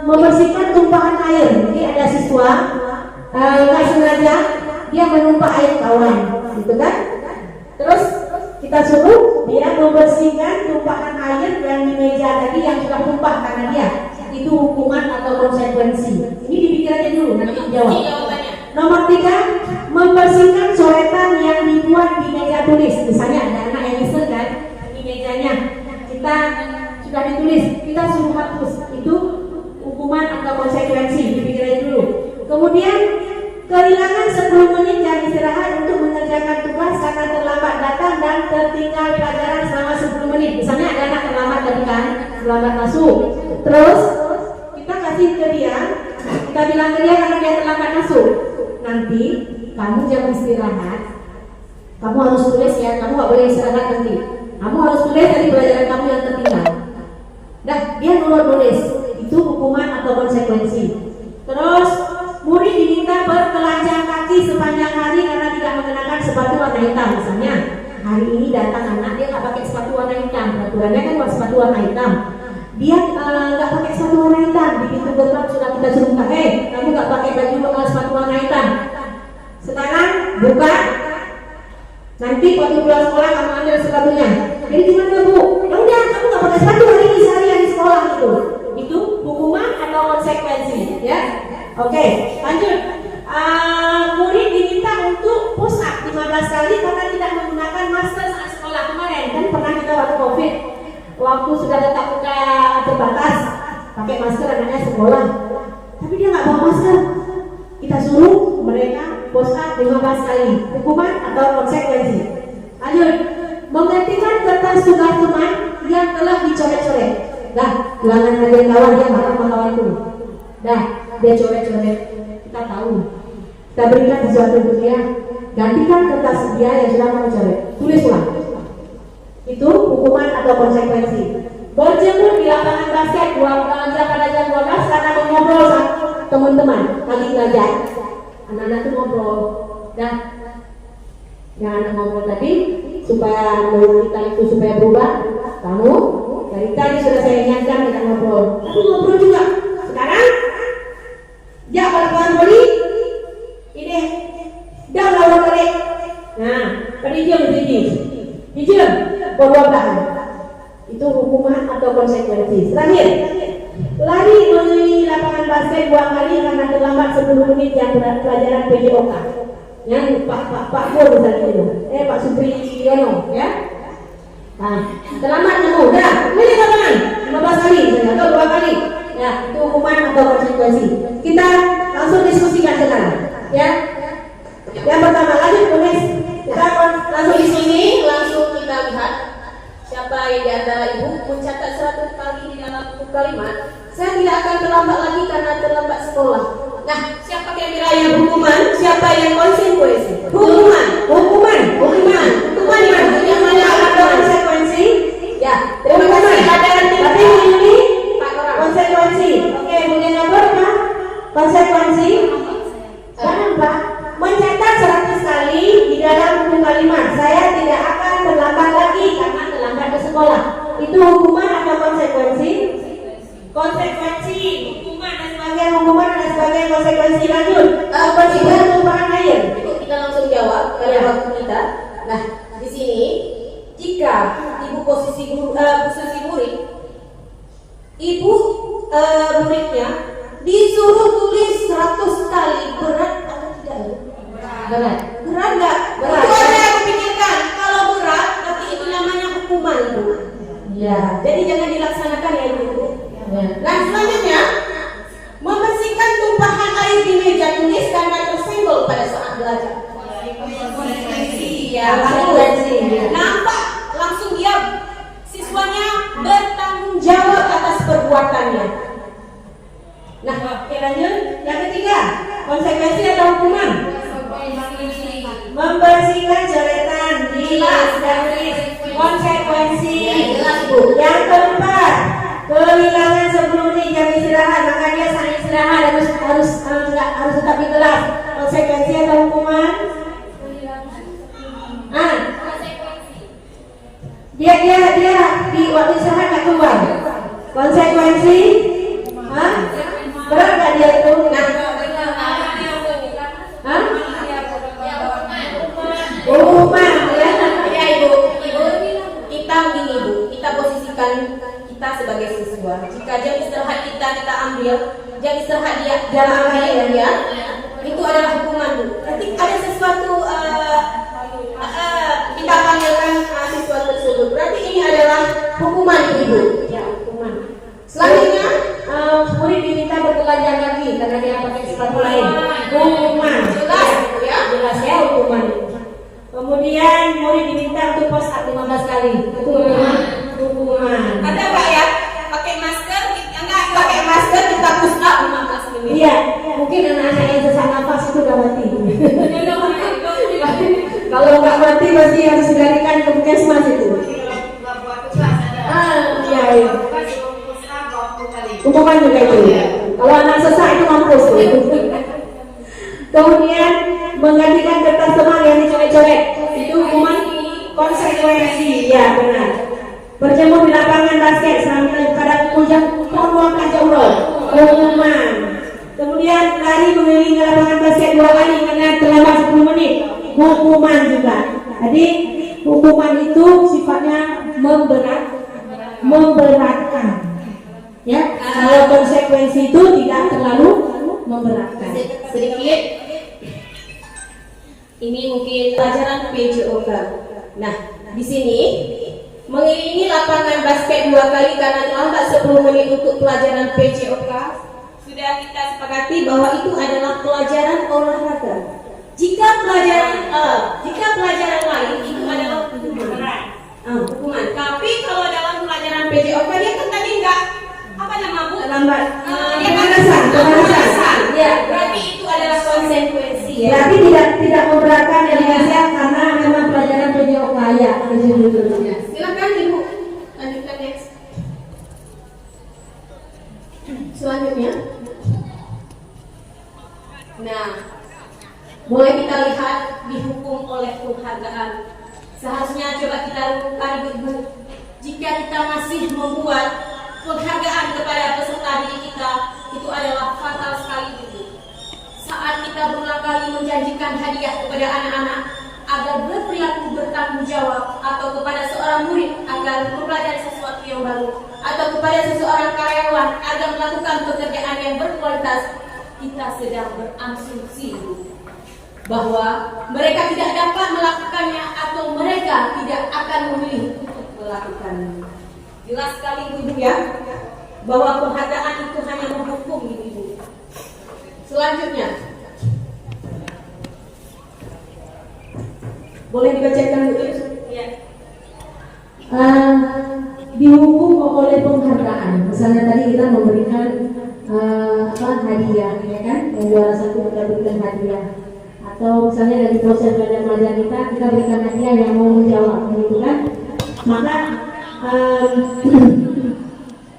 Membersihkan tumpahan air. Jadi ada siswa nggak sengaja dia menumpah air kawan, gitu kan? Terus kita suruh dia membersihkan tumpahan air yang di meja tadi yang sudah tumpah karena dia. Itu hukuman atau konsekuensi. Ini dipikir aja dulu, nanti jawab. Nomor 3, membersihkan coretan yang dibuat di meja tulis. Misalnya ada anak yang iseng kan di mejanya, kita sudah ditulis, kita suruh hapus. Itu hukuman atau konsekuensi, dipikir aja dulu. Kemudian kehilangan 10 menit jam istirahat untuk mengerjakan tugas karena terlambat datang dan tertinggal pelajaran selama 10 menit. Misalnya ada anak terlambat tadi kan, terlambat masuk. Terus kita kasih ke dia, kita bilang ke dia karena dia terlambat masuk. Nanti kamu jam istirahat, kamu harus tulis ya, kamu gak boleh istirahat nanti. Kamu harus tulis dari pelajaran kamu yang tertinggal. Dah, dia nulis. Itu hukuman atau konsekuensi. Terus murid diminta bertelanjang kaki sepanjang hari karena tidak mengenakan sepatu warna hitam. Misalnya hari ini datang anak dia nggak pakai sepatu warna hitam. Peraturannya kan sepatu warna hitam. Dia nggak pakai sepatu warna hitam. Di pintu gerbang sudah kita suruh kamu nggak pakai baju sepatu warna hitam. Sekarang buka. Nanti waktu pulang sekolah kamu ambil sepatunya. Jadi gimana bu? Ya udah, kamu nggak pakai sepatu hari ini seharian di sekolah itu. Itu hukuman atau konsekuensi, ya? Oke, lanjut. Murid diminta untuk push up 15 kali karena tidak menggunakan masker saat sekolah. Kemarin kan pernah kita waktu COVID, waktu sudah tetap muka terbatas, pakai masker anaknya sekolah. Tapi dia nggak bawa masker. Kita suruh mereka push up 15 kali. Hukuman atau konsekuensi? Lanjut. Menggantikan kertas tugas teman yang telah dicoret-coret. Dah, ulangan lagi kawan dia marah sama kawan itu. Dah, dia coret-coret. Kita tahu. Kita berikan sesuatu untuk dia. Gantikan kertas dia yang sudah kamu coret. Tulis ulang. Itu hukuman atau konsekuensi. Berjemur di lapangan basket belajar pada jam 12 karena mengobrol sama teman-teman lagi belajar. Anak-anak itu ngobrol. Dah, yang anak ngobrol tadi supaya menurut kita itu supaya berubah. Kamu dari tadi sudah saya ingatkan kita ngobrol. Tapi ngobrol juga. Sekarang ya kawan-kawan beli ini dah lawan balik. Nah, tadi diam di sini. Diam, berubah. Itu hukuman atau konsekuensi. Terakhir, lari mengelilingi lapangan basket 2 kali karena terlambat 10 menit jam pelajaran PJOK. Yang Pak Pur misalnya itu, Pak Supriyono, ya. Nah, terlambat kamu, dah, pilih lapangan 15 kali, atau 2 kali. Ya, itu hukuman atau konsekuensi. Kita langsung diskusikan sekarang, ya. Yang pertama, lanjut tulis. Kita langsung di sini, langsung kita lihat siapa yang di antara ibu mencatat 100 kali di dalam buku kalimat. Saya tidak akan terlambat lagi karena terlambat sekolah. Nah, siapa kira-kira yang hukuman? Siapa yang konsekuensi? Hukuman. Yang mana ada konsekuensi? Ya, terima kasih. Tapi ini konsekuensi. Oke, kemudian apa? Konsekuensi. Kenapa? Mencatat 100 kali di dalam buku kalimat. Saya tidak akan terlambat lagi karena terlambat ke sekolah. Itu hukuman atau konsekuensi? Konsekuensi. Hukuman dan sebagai konsekuensi. Lanjut. Bersihin tumpahan air. Itu kita langsung jawab karena waktu kita. Nah, di sini jika ibu posisi murid, ibu muridnya disuruh tulis 100 kali, berat atau tidak? Berat nggak? Berat. Itu aja aku pikirkan. Kalau berat, nanti itu namanya Ya, konsekuensi. nampak langsung dia siswanya bertanggung jawab atas perbuatannya. Nah, oke lanjut. Yang ketiga, konsekuensi atau hukuman? Membersihkan coretan di garis konsekuensi. Yang keempat, kehilangan sebelum di jam istirahat, maka dia saat istirahat harus tetap di kelas. Konsekuensi atau hukuman? Dia di waktu istirahat nggak keluar. Konsekuensi? Berat nggak dia itu? Hukuman ya. Ya ibu, kita begini ibu, kita posisikan kita sebagai siswa. Jika jam istirahat kita ambil, jam istirahat dia ambil ya, itu adalah hukuman bu. Ketika ada sesuatu kita panggilkan siswa tersebut, berarti ini adalah hukuman ibu. Ya, hukuman. Selanjutnya, murid diminta bertelanjang kaki karena dia pakai sepatu lain. Hukuman. jelas ya. Jelas ya hukuman. Kemudian murid diminta untuk push up 15 kali. Itu hukuman. Ada nggak ya? Pakai masker, enggak pakai masker kita push up 15 menit. Iya, mungkin anak-anak yang sesak nafas itu udah mati. Kalau nggak mati pasti harus dilarikan ke puskesmas itu. Iya. Hukuman juga itu. Kalau anak sesak itu mampus. Kemudian menggantikan kertas teman yang dicoret-coret, itu hukuman konsekuensi. Ya benar. Berjemur di lapangan basket sambil kadang hujan peluang kacau hukuman. Kemudian lari mengelilingi lapangan basket 2 kali karena terlambat 10 menit, hukuman juga. Jadi hukuman itu sifatnya memberatkan. Ya, kalau konsekuensi itu tidak terlalu memberatkan. Sedikit ini mungkin pelajaran PJOK. Nah, di sini mengelilingi lapangan basket 2 kali karena terlambat 10 menit untuk pelajaran PJOK. Sudah kita sepakati bahwa itu adalah pelajaran olahraga. Jika pelajaran lain itu adalah hukuman. Tapi kalau dalam pelajaran PJOK dia kan tadi enggak Bu? Terlambat. Pemanasan. Ya, Berarti itu adalah konsekuensi ya. berarti tidak memberatkan dari hasil karena memang pelajaran PJOK ya. Silakan Ibu lanjutkan next. Selanjutnya, nah, mulai kita lihat dihukum oleh penghargaan. Seharusnya coba kita renungkan Ibu, jika kita masih membuat penghargaan kepada peserta didik kita, itu adalah fatal sekali Ibu. Saat kita berulang kali menjanjikan hadiah kepada anak-anak agar berperilaku bertanggung jawab, atau kepada seorang murid agar mempelajari sesuatu yang baru, atau kepada seseorang karyawan agar melakukan pekerjaan yang berkualitas, kita sedang berasumsi bahwa mereka tidak dapat melakukannya atau mereka tidak akan memilih untuk melakukannya. Jelas sekali Ibu ya, bahwa penghargaan itu hanya menghukum Ibu. Selanjutnya, boleh dibacakan Bu? Ya. Dihukum oleh penghargaan. Misalnya tadi kita memberikan hadiah, ya kan? Yang juara 1 kita berikan hadiah. Atau misalnya dari proses belajar kita berikan hadiah yang mau menjawab, gitu kan? Maka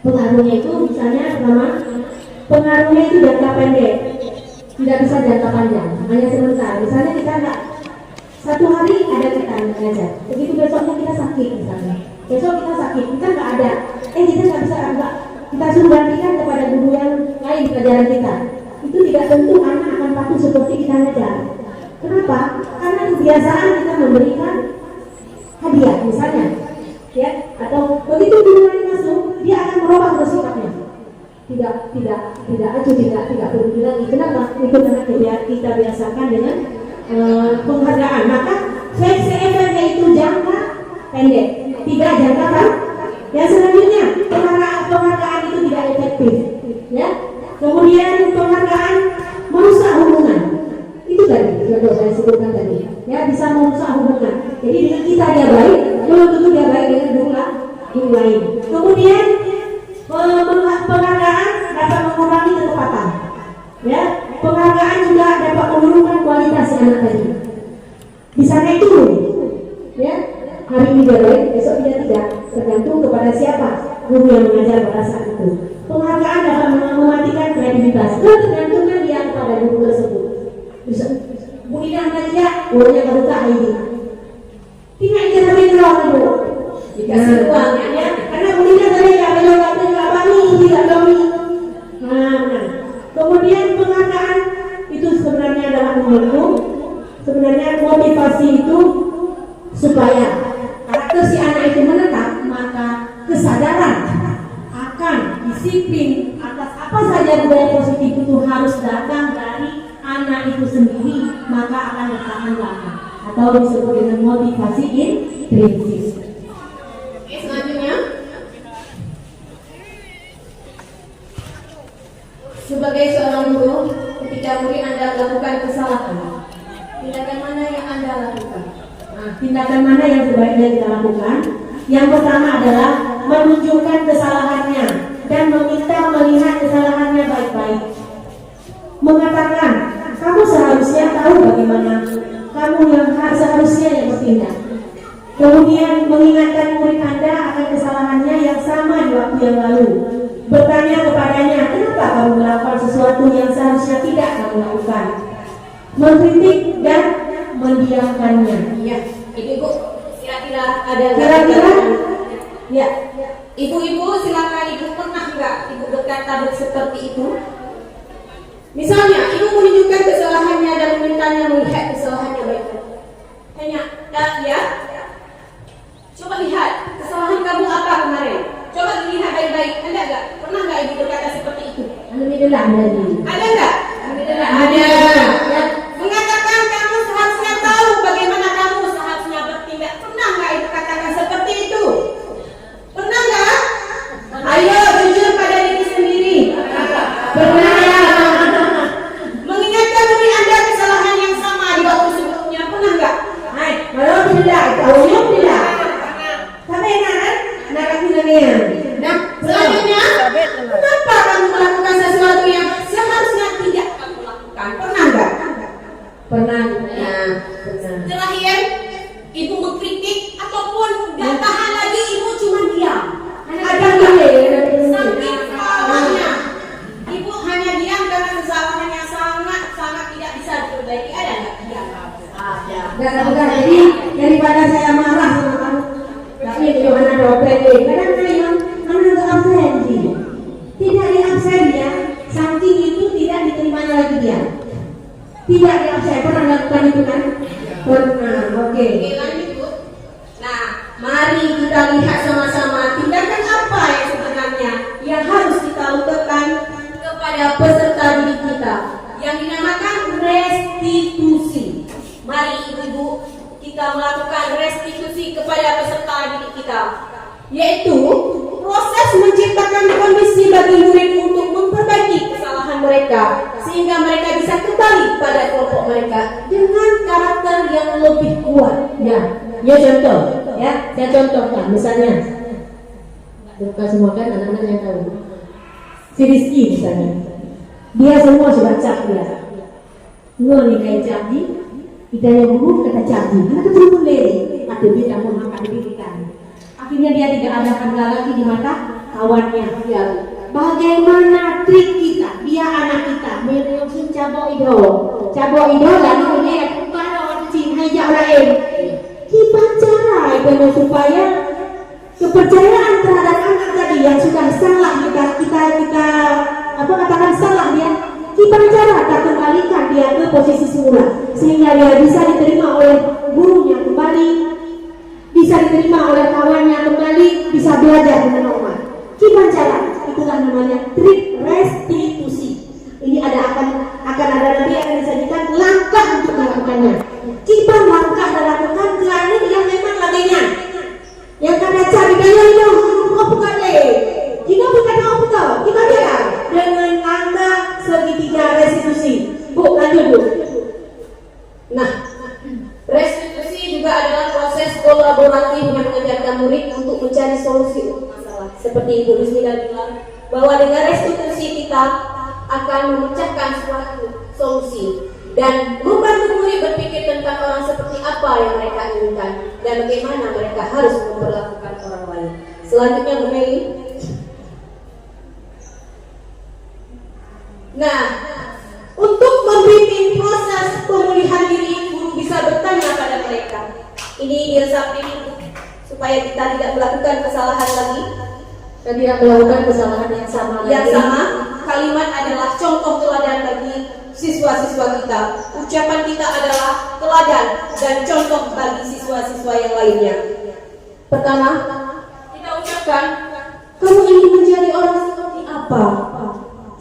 pengaruhnya itu misalnya pengaruhnya itu jangka pendek, tidak bisa jangka panjang, hanya sebentar. Misalnya kita nggak satu hari ada kita mengajar, begitu besoknya kita sakit misalnya, besok kita sakit, kita nggak ada, kita nggak bisa kita suruh gantikan kepada guru yang lain pelajaran kita. Itu tidak tentu anak akan patuh seperti kita ngajar. Kenapa? Karena kebiasaan kita memberikan hadiah misalnya. Ya, atau begitu guru lain masuk, dia akan merubah bersikapnya. Tidak peduli lagi. Kenapa? Itu karena kita biasakan dengan penghargaan. Maka efeknya itu jangka pendek, tidak jangka panjang. Yang selanjutnya, penghargaan itu tidak efektif. Ya, kemudian penghargaan merusak hubungan. Itu tadi, sudah saya sebutkan tadi. Ya, bisa merusak hubungan. Jadi dengan kita dia baik, belum tentu dia baik dengan guru lain. Kemudian penghargaan dapat mengurangi ketepatan. Ya, penghargaan juga dapat menurunkan kualitas si anak tadi. Bisa naik turun. Ya, hari ini dia baik, besok dia tidak, tergantung kepada siapa guru yang mengajar pada saat itu. Penghargaan dapat mematikan kreativitas, ketergantungan dia kepada guru tersebut. Bisa, Bu Ida tadi ya, gurunya kebuka ini. Tidak dia sampai terlalu dulu. Dikasih uang ya, karena Bu Ida tadi nggak bani, tidak bani. Nah, benar. Kemudian penghargaan itu sebenarnya adalah membentuk. Sebenarnya motivasi itu supaya karakter si anak itu menetap, maka kesadaran akan disiplin atas apa saja budaya positif itu harus datang dari anak itu sendiri, maka akan bertahan lama atau disebut dengan motivasi intrinsik. Oke, selanjutnya sebagai seorang guru, ketika murid Anda melakukan kesalahan, tindakan mana yang Anda lakukan? Nah, tindakan mana yang sebaiknya kita lakukan? Yang pertama adalah menunjukkan kesalahannya dan meminta melihat kesalahannya baik-baik. Mengatakan, kamu seharusnya tahu bagaimana kamu yang seharusnya yang bertindak. Kemudian mengingatkan murid Anda akan kesalahannya yang sama di waktu yang lalu. Bertanya kepadanya, kenapa kamu melakukan sesuatu yang seharusnya tidak kamu lakukan? Mengkritik dan mendiamkannya. Iya, ibu-ibu kira-kira ada Kira-kira, ya, ibu-ibu silakan, ibu pernah nggak ibu berkata seperti itu? Misalnya ibu menunjukkan kesalahannya dan memintanya melihat kesalahannya baik-baik. Hanya, ya, coba lihat kesalahan kamu apa kemarin. Coba dilihat baik-baik. Ada nggak? Pernah nggak ibu berkata seperti itu? alhamdulillah ada. Ada nggak? Alhamdulillah Ada. Ya. Mengatakan kamu seharusnya tahu bagaimana kamu seharusnya bertindak. Pernah nggak ibu katakan seperti itu? Pernah nggak? Ayo jujur pada diri sendiri. Pernah ya? Mengingatkan diri Anda kesalahan yang sama di waktu sebelumnya. Pernah nggak? Hai, alhamdulillah, alhamdulillah. Sampai enak, nak bilangnya. Nah, selanjutnya, kenapa kamu melakukan sesuatu yang seharusnya tidak kamu lakukan? Pernah nggak? Pernah. Nah, Pernah. terakhir, ibu mengkritik ataupun nggak tahan lagi, ibu cuma diam. Ada nggak? Saking salahnya, ibu hanya diam karena kesalahannya sangat tidak bisa diperbaiki. Ada nggak? Diam. Ada. Bukan. Jadi daripada saya marah sama kamu, tapi itu anak dopen deh. Kadang yang anak nggak absen sih. Tidak di absen ya, saking itu tidak diterimanya lagi dia. Tidak di absen. Pernah lakukan itu kan? Pernah. Oke. Oke, lanjut Bu. Nah, mari kita lihat sama-sama tindakan apa yang sebenarnya yang harus kita lakukan kepada peserta didik kita yang dinamakan restitusi. Mari ibu-ibu kita melakukan restitusi kepada peserta didik kita, yaitu proses menciptakan kondisi bagi murid untuk memperbaiki kesalahan mereka sehingga mereka bisa kembali pada kelompok mereka dengan karakter yang lebih kuat. Ya contoh. Ya, saya contohkan. Misalnya, bukan semua kan anak-anak yang tahu. Si Rizky misalnya, dia semua sudah cap dia. Nikahin cabi, idanya guru kata cabi. Anak itu boleh, ada dia tak mau makan pendidikan. Akhirnya dia tidak ada harga lagi di mata kawannya. Ya. Bagaimana trik kita? Dia anak kita, menyusun cabok ido. Cabok ido lalu dia kepada orang Cina hijau lain. Kita cara itu supaya kepercayaan terhadap anak tadi yang sudah salah kita apa katakan salah dia, kita cara kita kembalikan dia ke posisi semula sehingga dia bisa diterima oleh gurunya kembali, bisa diterima oleh kawannya kembali, bisa belajar dengan normal. Kita cara itulah namanya trik restitusi. Ini akan ada nanti akan disajikan langkah untuk melakukannya. Kita langkah melakukan kerana yang memang laginya. Yang kata cari daya itu apa kali? Jika bukan apa tahu, kita bilang dengan angka segitiga restitusi. Bu, lanjut Bu. Nah, restitusi juga adalah proses kolaboratif yang mengajarkan murid untuk mencari solusi untuk masalah. Seperti Ibu Rusmila bilang, bahwa dengan restitusi kita akan memecahkan suatu solusi dan membantu murid berpikir tentang orang seperti apa yang mereka inginkan dan bagaimana mereka harus memperlakukan orang lain. Selanjutnya Bu Meli. Nah, untuk membimbing proses pemulihan diri, guru bisa bertanya pada mereka. Ini diresapi supaya kita tidak melakukan kesalahan lagi Dan tidak melakukan kesalahan yang sama lagi. yang sama. Kalimat adalah contoh teladan bagi siswa-siswa kita. Ucapan kita adalah teladan dan contoh bagi siswa-siswa yang lainnya. Pertama, kita ucapkan, kamu ingin menjadi orang seperti apa?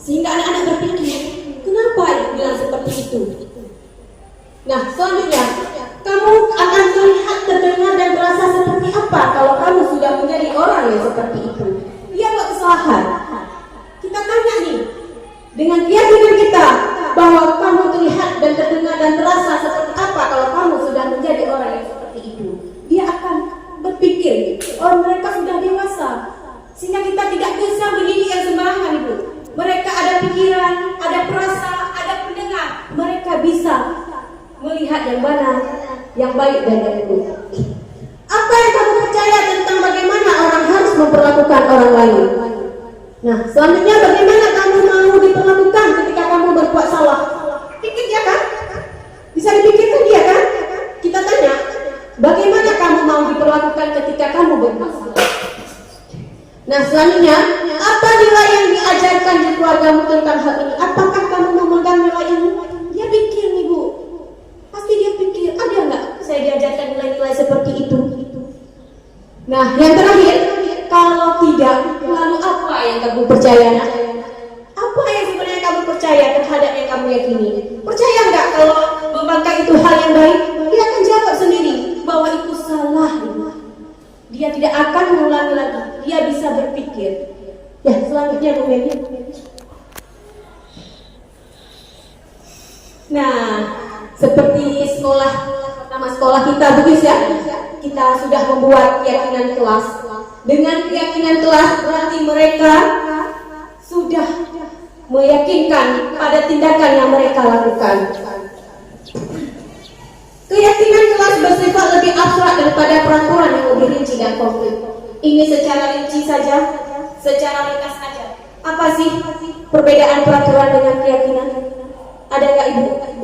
Sehingga anak-anak berpikir, kenapa ibu bilang seperti itu? Nah, selanjutnya, kamu akan terlihat, terdengar, dan terasa seperti apa kalau kamu sudah menjadi orang yang seperti itu? Dia buat kesalahan. Kita tanya nih, dengan keyakinan kita bahwa kamu terlihat dan terdengar dan terasa seperti apa kalau kamu sudah menjadi orang yang seperti itu? Dia akan berpikir, oh mereka sudah dewasa, sehingga kita tidak bisa mendidik yang sembarangan, Ibu. Mereka ada pikiran, ada perasa, ada pendengar. Mereka bisa melihat yang mana, yang baik dan yang buruk. Apa yang kamu percaya tentang bagaimana orang harus memperlakukan orang lain? Nah, selanjutnya bagaimana kamu mau diperlakukan ketika kamu berbuat salah? Pikir dia kan? Bisa dipikirkan dia kan? Kita tanya, bagaimana kamu mau diperlakukan ketika kamu berbuat salah? Nah, selanjutnya, apa nilai yang diajarkan di keluargamu tentang hal ini? Apakah kamu memegang nilai ini? Dia pikir nih, Bu. Pasti dia pikir, ada nggak saya diajarkan nilai-nilai seperti itu? Nah, yang terakhir, kalau tidak, lalu apa yang kamu percaya? Apa yang sebenarnya kamu percaya terhadap yang kamu yakini? Percaya nggak kalau membangkang itu hal yang baik? Dia akan jawab sendiri bahwa itu salah. Dia tidak akan mengulangi lagi. Dia bisa berpikir. Ya, selanjutnya Bu Meli. Nah, seperti pertama sekolah kita begitu ya. Kita sudah membuat keyakinan kelas. Dengan keyakinan kelas berarti mereka sudah meyakinkan pada tindakan yang mereka lakukan. Keyakinan kelas bersifat lebih abstrak daripada peraturan yang lebih rinci dan konkret. Ini secara rinci saja, secara ringkas saja. Apa sih perbedaan peraturan dengan keyakinan? Ada nggak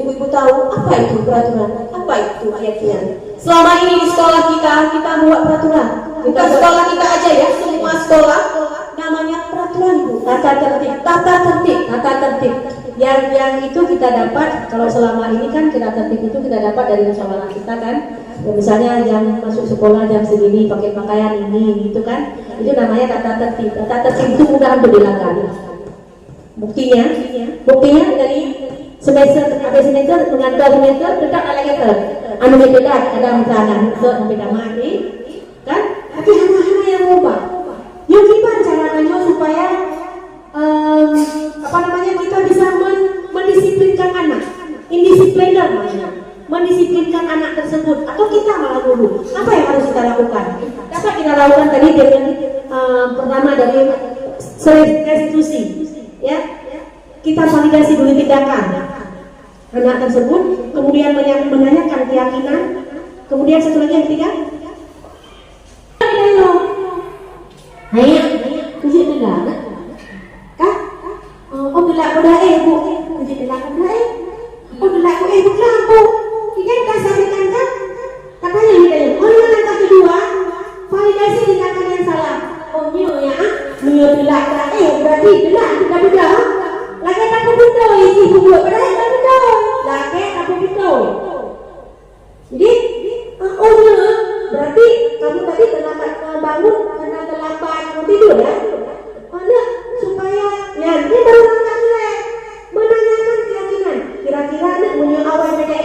ibu tahu apa itu peraturan? Apa itu keyakinan? Selama ini di sekolah kita buat peraturan. Bukan sekolah kita aja ya, semua sekolah namanya peraturan, Bu. Tata tertib. Yang itu kita dapat kalau selama ini kan kita tertib itu kita dapat dari musyawarah kita kan. Ya, misalnya jam masuk sekolah jam segini pakai pakaian ini gitu kan. Itu namanya tata tertib. Tata tertib itu mudah untuk dilanggar. Buktinya dari semester mengantar semester dekat alaiater. Anu dekat ada misalnya sampai mati kan? Tapi hana-hana yang ubah. Yuk gimana caranya supaya kita bisa mendisiplinkan anak, indisipliner namanya, mendisiplinkan anak tersebut, atau kita malah guru. Apa yang harus kita lakukan? Dapat kita lakukan tadi dengan pertama dari restitusi, ya. Kita validasi dulu tindakan anak tersebut, kemudian menanyakan keyakinan, kemudian satu lagi yang ketiga, Hanya, kuji dengar, kah? Oh gelak pada Bu, kuji dengar pada Oh gelak ku bukan Bu, ikan kasarikan kan? Katanya gitu. Oh yang langkah kedua, validasi tindakan yang salah. Oh nyonya, nyo gelak pada berarti gelak tidak betul. Lagi tak betul, isi buat pada tak betul. Lagi tak betul. Jadi, oh nyo, berarti kamu tadi terlambat bangun. Tidur ya, mana supaya ya dia baru menanyakan keyakinan. Kira-kira nak punya awal beda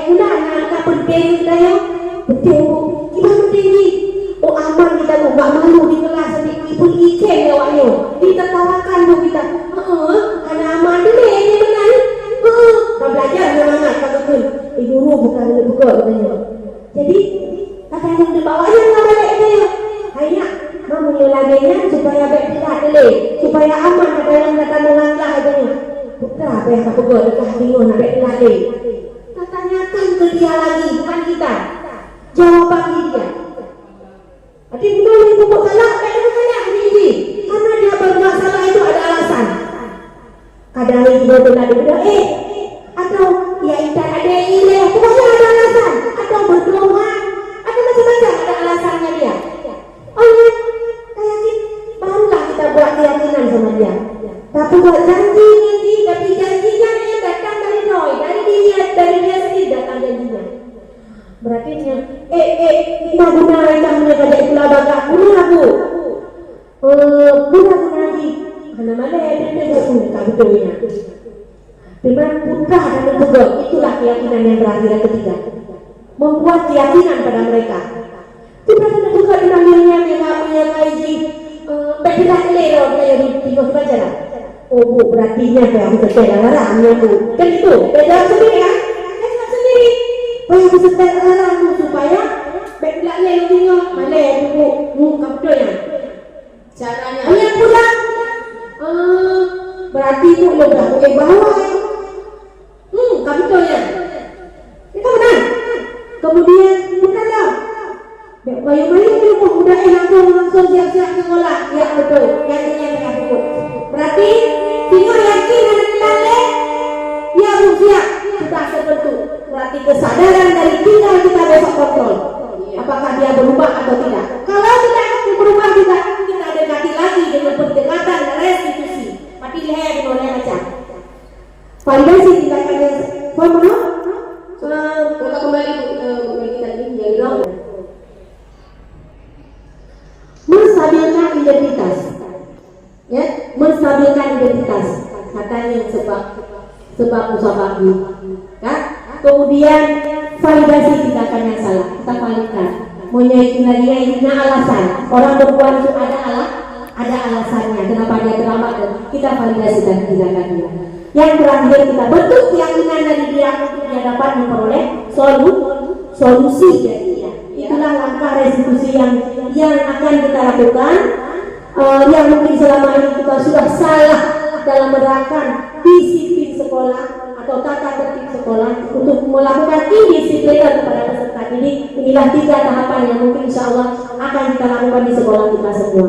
yang dibawa yang balik itu ya. Hanya mau lagi supaya baik tidak dulu, supaya aman ada yang datang melangkah adanya. Putra apa yang aku buat dekat bingung nak baik lagi. Tanyakan ke dia lagi, bukan kita. Jawaban dia. Tapi gimana ibu buat salah? Kayak mana ini? Karena dia berbuat salah itu ada alasan. Kadang ibu benar atau ya intan ada ini, pokoknya ada alasan. Atau berdoa, ada macam-macam ada alasannya dia. Oh ya, kayak barulah kita buat keyakinan sama dia. Tapi buat janji, tapi janjinya dia datang dari Roy, dari dia sendiri datang janjinya. Berarti dia, guna recahnya pada itulah baga guna bu, guna lagi. Karena mana dia tak betulnya. Dengan putra dan juga itulah keyakinan yang berakhir yang ketiga. Membuat keyakinan pada mereka. Kita tidak buka dengan yang kaji bergerak lero dari tiga baca lah. Oh bu, berarti aku setel alarmnya bu. Kan itu, beda sendiri kan? Beda sendiri. Boleh aku setel alarm supaya bergerak lero tiga mana bu, betul ya? Caranya. Yang pulang. Berarti bu lebih boleh bawa. Betul ya? Kita benar. Kemudian bukan lah. Bayu-bayu itu udah langsung siap-siap sekolah. Ya betul. Yang betul. Berarti tinggal yakin dan kita ya bu siap sudah terbentuk. Berarti kesadaran dari tinggal kita besok kontrol. Apakah dia berubah atau tidak? Kalau tidak berubah juga kita dekati lagi dengan pendekatan dan restitusi. Tapi lihat boleh macam. Validasi tindakannya. Formula? Kita kembali kita ini jadi menstabilkan identitas, ya, menstabilkan identitas. Katanya sebab musabak kan? Kemudian validasi tindakan yang salah, kita validkan. Menyaingi dia alasan. Orang berbuat itu ada alasannya. Kenapa dia terlambat? Kita validasikan tindakan dia. Yang terakhir kita bentuk keyakinan dari dia untuk dia dapat memperoleh solusi dari dia. Itulah langkah restitusi yang akan kita lakukan. Yang mungkin selama ini kita sudah salah dalam menerapkan disiplin sekolah atau tata tertib sekolah untuk melakukan indisipliner kepada peserta didik. Inilah 3 tahapan yang mungkin insya Allah akan kita lakukan di sekolah kita semua.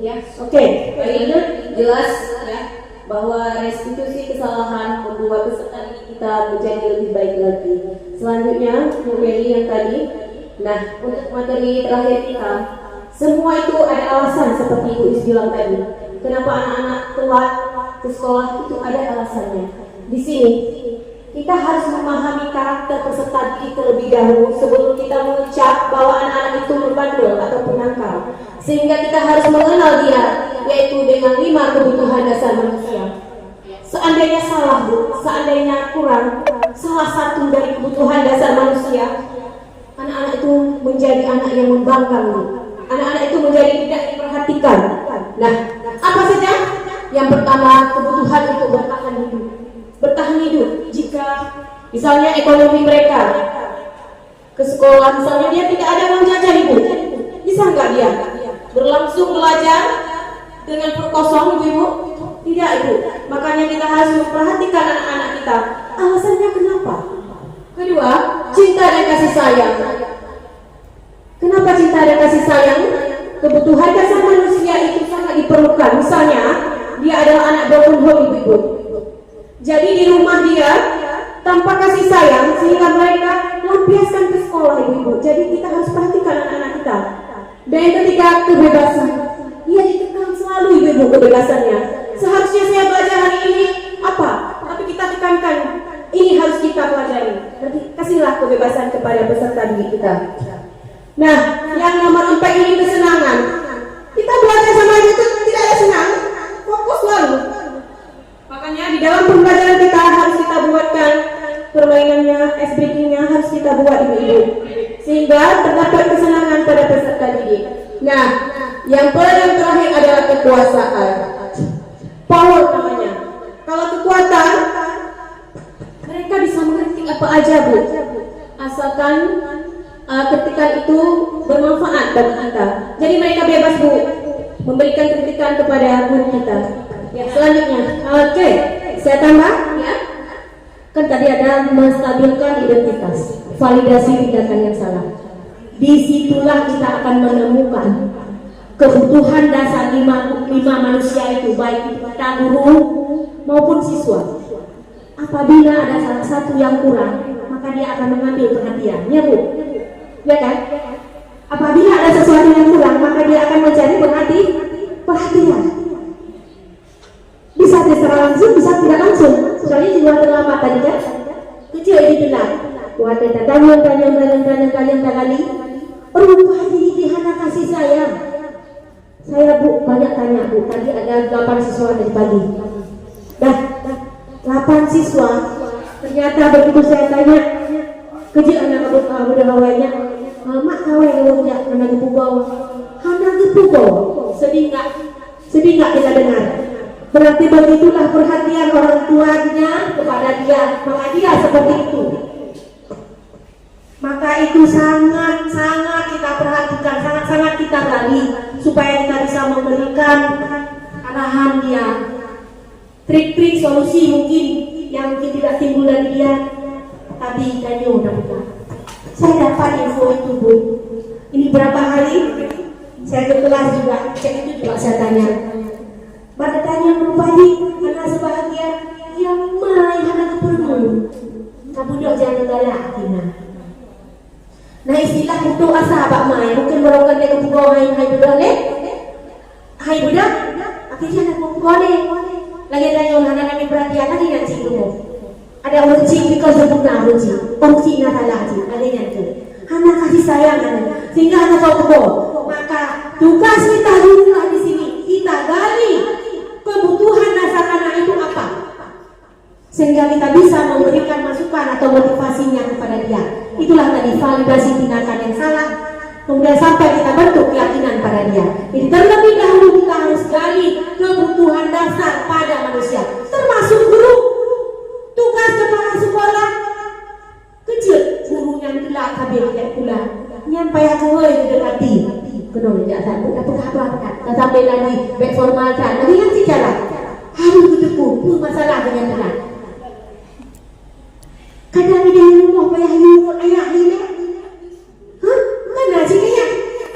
Ya, oke. Ini jelas ya bahwa restitusi kesalahan membuat peserta didik kita menjadi lebih baik lagi. Selanjutnya, Bu Meli yang tadi. Nah, untuk materi terakhir kita, semua itu ada alasan seperti Ibu Is bilang tadi. Kenapa anak-anak telat ke sekolah itu ada alasannya. Di sini kita harus memahami karakter peserta didik terlebih dahulu sebelum kita mengecap bahwa anak-anak itu berbandel atau penangkal. Sehingga kita harus mengenal dia, yaitu dengan 5 kebutuhan dasar manusia. Seandainya salah bu, seandainya kurang salah satu dari kebutuhan dasar manusia, anak-anak itu menjadi anak yang membangkang. Anak-anak itu menjadi tidak diperhatikan. Nah, apa saja? Yang pertama, kebutuhan untuk bertahan hidup. Bertahan hidup jika misalnya ekonomi mereka ke sekolah, misalnya dia tidak ada uang jajan ibu, bisa nggak dia berlangsung belajar dengan perut kosong ibu? Tidak ibu. Makanya kita harus memperhatikan anak-anak kita. Alasannya kenapa? Kedua, cinta dan kasih sayang. Kenapa cinta dan kasih sayang? Kebutuhan dasar manusia itu sangat diperlukan. Misalnya, dia adalah anak broken home ibu. Jadi di rumah dia tanpa kasih sayang sehingga mereka lampiaskan ke sekolah ibu. Jadi kita harus perhatikan anak-anak kita. Dan yang ketiga, kebebasan. Dia ditekan selalu ibu kebebasannya. Seharusnya saya belajar hari ini apa? Tapi kita tekankan ini harus kita pelajari. Nanti kasihlah kebebasan kepada peserta didik kita. Nah, yang nomor 4 ini kesenangan. Kita belajar sama itu tidak ada senang, fokus lalu. Makanya di dalam pembelajaran kita harus kita buatkan permainannya, SBG-nya harus kita buat ibu-ibu, sehingga terdapat kesenangan pada peserta didik. Nah, yang paling terakhir adalah kekuasaan. Power namanya. Kalau kekuatan, mereka bisa mengerti apa aja bu, asalkan ketika itu itu bermanfaat bagi kita. Jadi mereka bebas Bu memberikan kritikan kepada guru kita. Ya, selanjutnya, oke, saya tambah ya. Kan tadi ada menstabilkan identitas, validasi tindakan yang salah. Disitulah kita akan menemukan kebutuhan dasar lima manusia itu, baik itu kita guru maupun siswa. Apabila ada salah satu yang kurang, maka dia akan mengambil perhatian, ya Bu, ya kan? Apabila ada sesuatu yang kurang, maka dia akan mencari perhatian. Bisa secara langsung, bisa tidak langsung. Soalnya jiwa terlambat tadi kan, kecil ini bilang, wah tanya kali. Rupanya ini hana kasih sayang. Saya Bu banyak tanya Bu, tadi ada 8 siswa dari pagi. Dah 8 siswa, ternyata begitu saya tanya, kecil anak udah awalnya, mak kawin ngomongnya anak gepu bawah, anak gepu bawah, sedih nggak kita dengar. Berarti begitulah perhatian orang tuanya kepada dia, maka dia seperti itu. Maka itu sangat kita perhatikan, sangat kita gali supaya kita bisa memberikan arahan dia, trik-trik solusi mungkin yang mungkin tidak timbul dari dia. Tadi Danyo udah buka. Saya dapat info itu Bu. Ini berapa hari saya ke kelas juga, cek itu juga saya tanya. Pada tanya berbagi, karena sebahagia yang main anak perlu. Kamu dok jangan galak Tina. Nah istilah itu asa abak main, mungkin merongkan dia kebuka hai budak le, hai budak, akhirnya nak kebuka le. Lagi tanya anak kami perhatian lagi nanti dulu. Ada uji because sempurna uji nak salah uji, ada yang tu. Anak kasih sayang anak, sehingga anak kau kebuka. Maka tugas kita dulu di sini, kita gali kebutuhan dasar anak itu apa, sehingga kita bisa memberikan masukan atau motivasinya kepada dia. Itulah tadi validasi tindakan yang salah, kemudian sampai kita bentuk keyakinan pada dia. Jadi terlebih dahulu kita harus gali kebutuhan dasar pada manusia, termasuk guru. Tugas kepala sekolah kecil, gurunya telah kabel tidak pula nyampai aku dekati kenapa tidak sambut apa sampai lagi baik formal kan lagi yang secara harus betul masalah dengan teman. Kadang di rumah payah rumah ayah ini, mana sih kaya?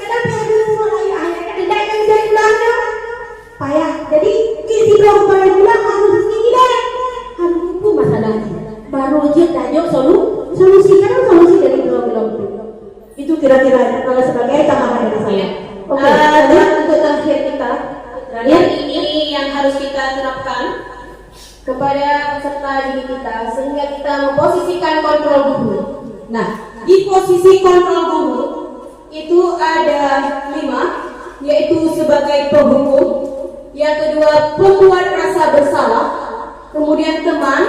Kadang payah rumah ayah tidak yang saya bilangnya payah. Jadi kita kalau pada bilang harus ini dah, harus itu masalahnya. Baru je tanya solusi kan solusi dari belum itu kira-kira kalau sebagai tambahan dari saya. Oke. Dan untuk terakhir kita, yang ini yang harus kita terapkan kepada peserta didik kita sehingga kita memposisikan kontrol guru. Nah, di posisi kontrol guru itu ada 5, yaitu sebagai penghukum, yang kedua pembuat rasa bersalah, kemudian teman,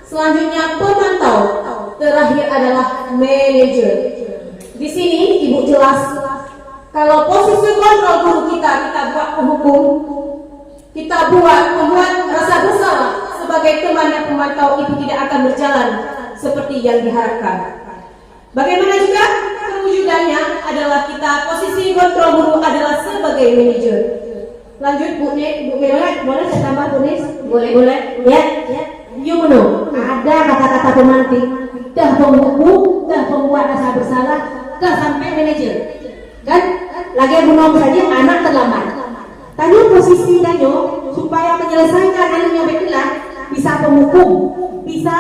selanjutnya pemantau, terakhir adalah manajer. Di sini Ibu jelas kalau posisi kontrol guru kita buat penghukum, kita buat rasa bersalah sebagai teman yang pemantau, itu tidak akan berjalan seperti yang diharapkan. Bagaimana juga perwujudannya adalah kita posisi kontrol guru adalah sebagai manajer. Lanjut Bu Mela, boleh saya tambah Bu Nis? Boleh. Ya. Yuno, ada kata-kata pemantik, dah penghukum, dah pembuat rasa bersalah, dah sampai manajer. Kan? Lagi menolong saja anak terlambat. Tanya posisi Danyo supaya menyelesaikan anaknya betulan, bisa penghukum, bisa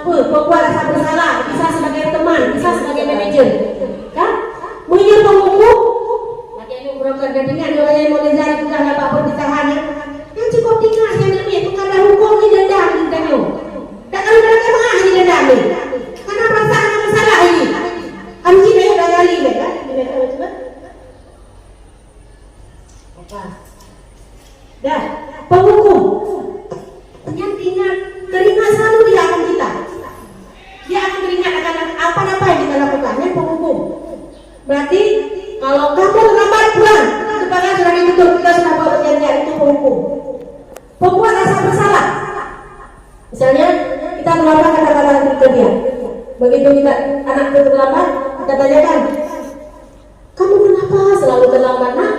pembuat rasa bersalah, bisa sebagai teman, bisa sebagai manajer. Kan? Mungkin penghukum, lagi ada beberapa gadingan orang yang mau ngejar bukan apa-apa ditahannya. Yang cukup tinggal yang ini itu karena hukum ini dendam di Danyo. Dan kalau mereka mengakhiri dendam ini, karena perasaan yang bersalah ini, harus kita yang gali kan? Dah, penghukum yang ingat teringat selalu dia akan kita. Dia akan teringat akan apa-apa yang kita lakukan. Yang penghukum berarti kalau kamu terlambat pulang, kepada sudah ditutup, kita sudah buat perjanjian, itu penghukum. Pembuat rasa bersalah, misalnya kita melakukan kata-kata ke dia, begitu kita anak itu terlambat, Katanya kan, kamu kenapa selalu terlambat nak?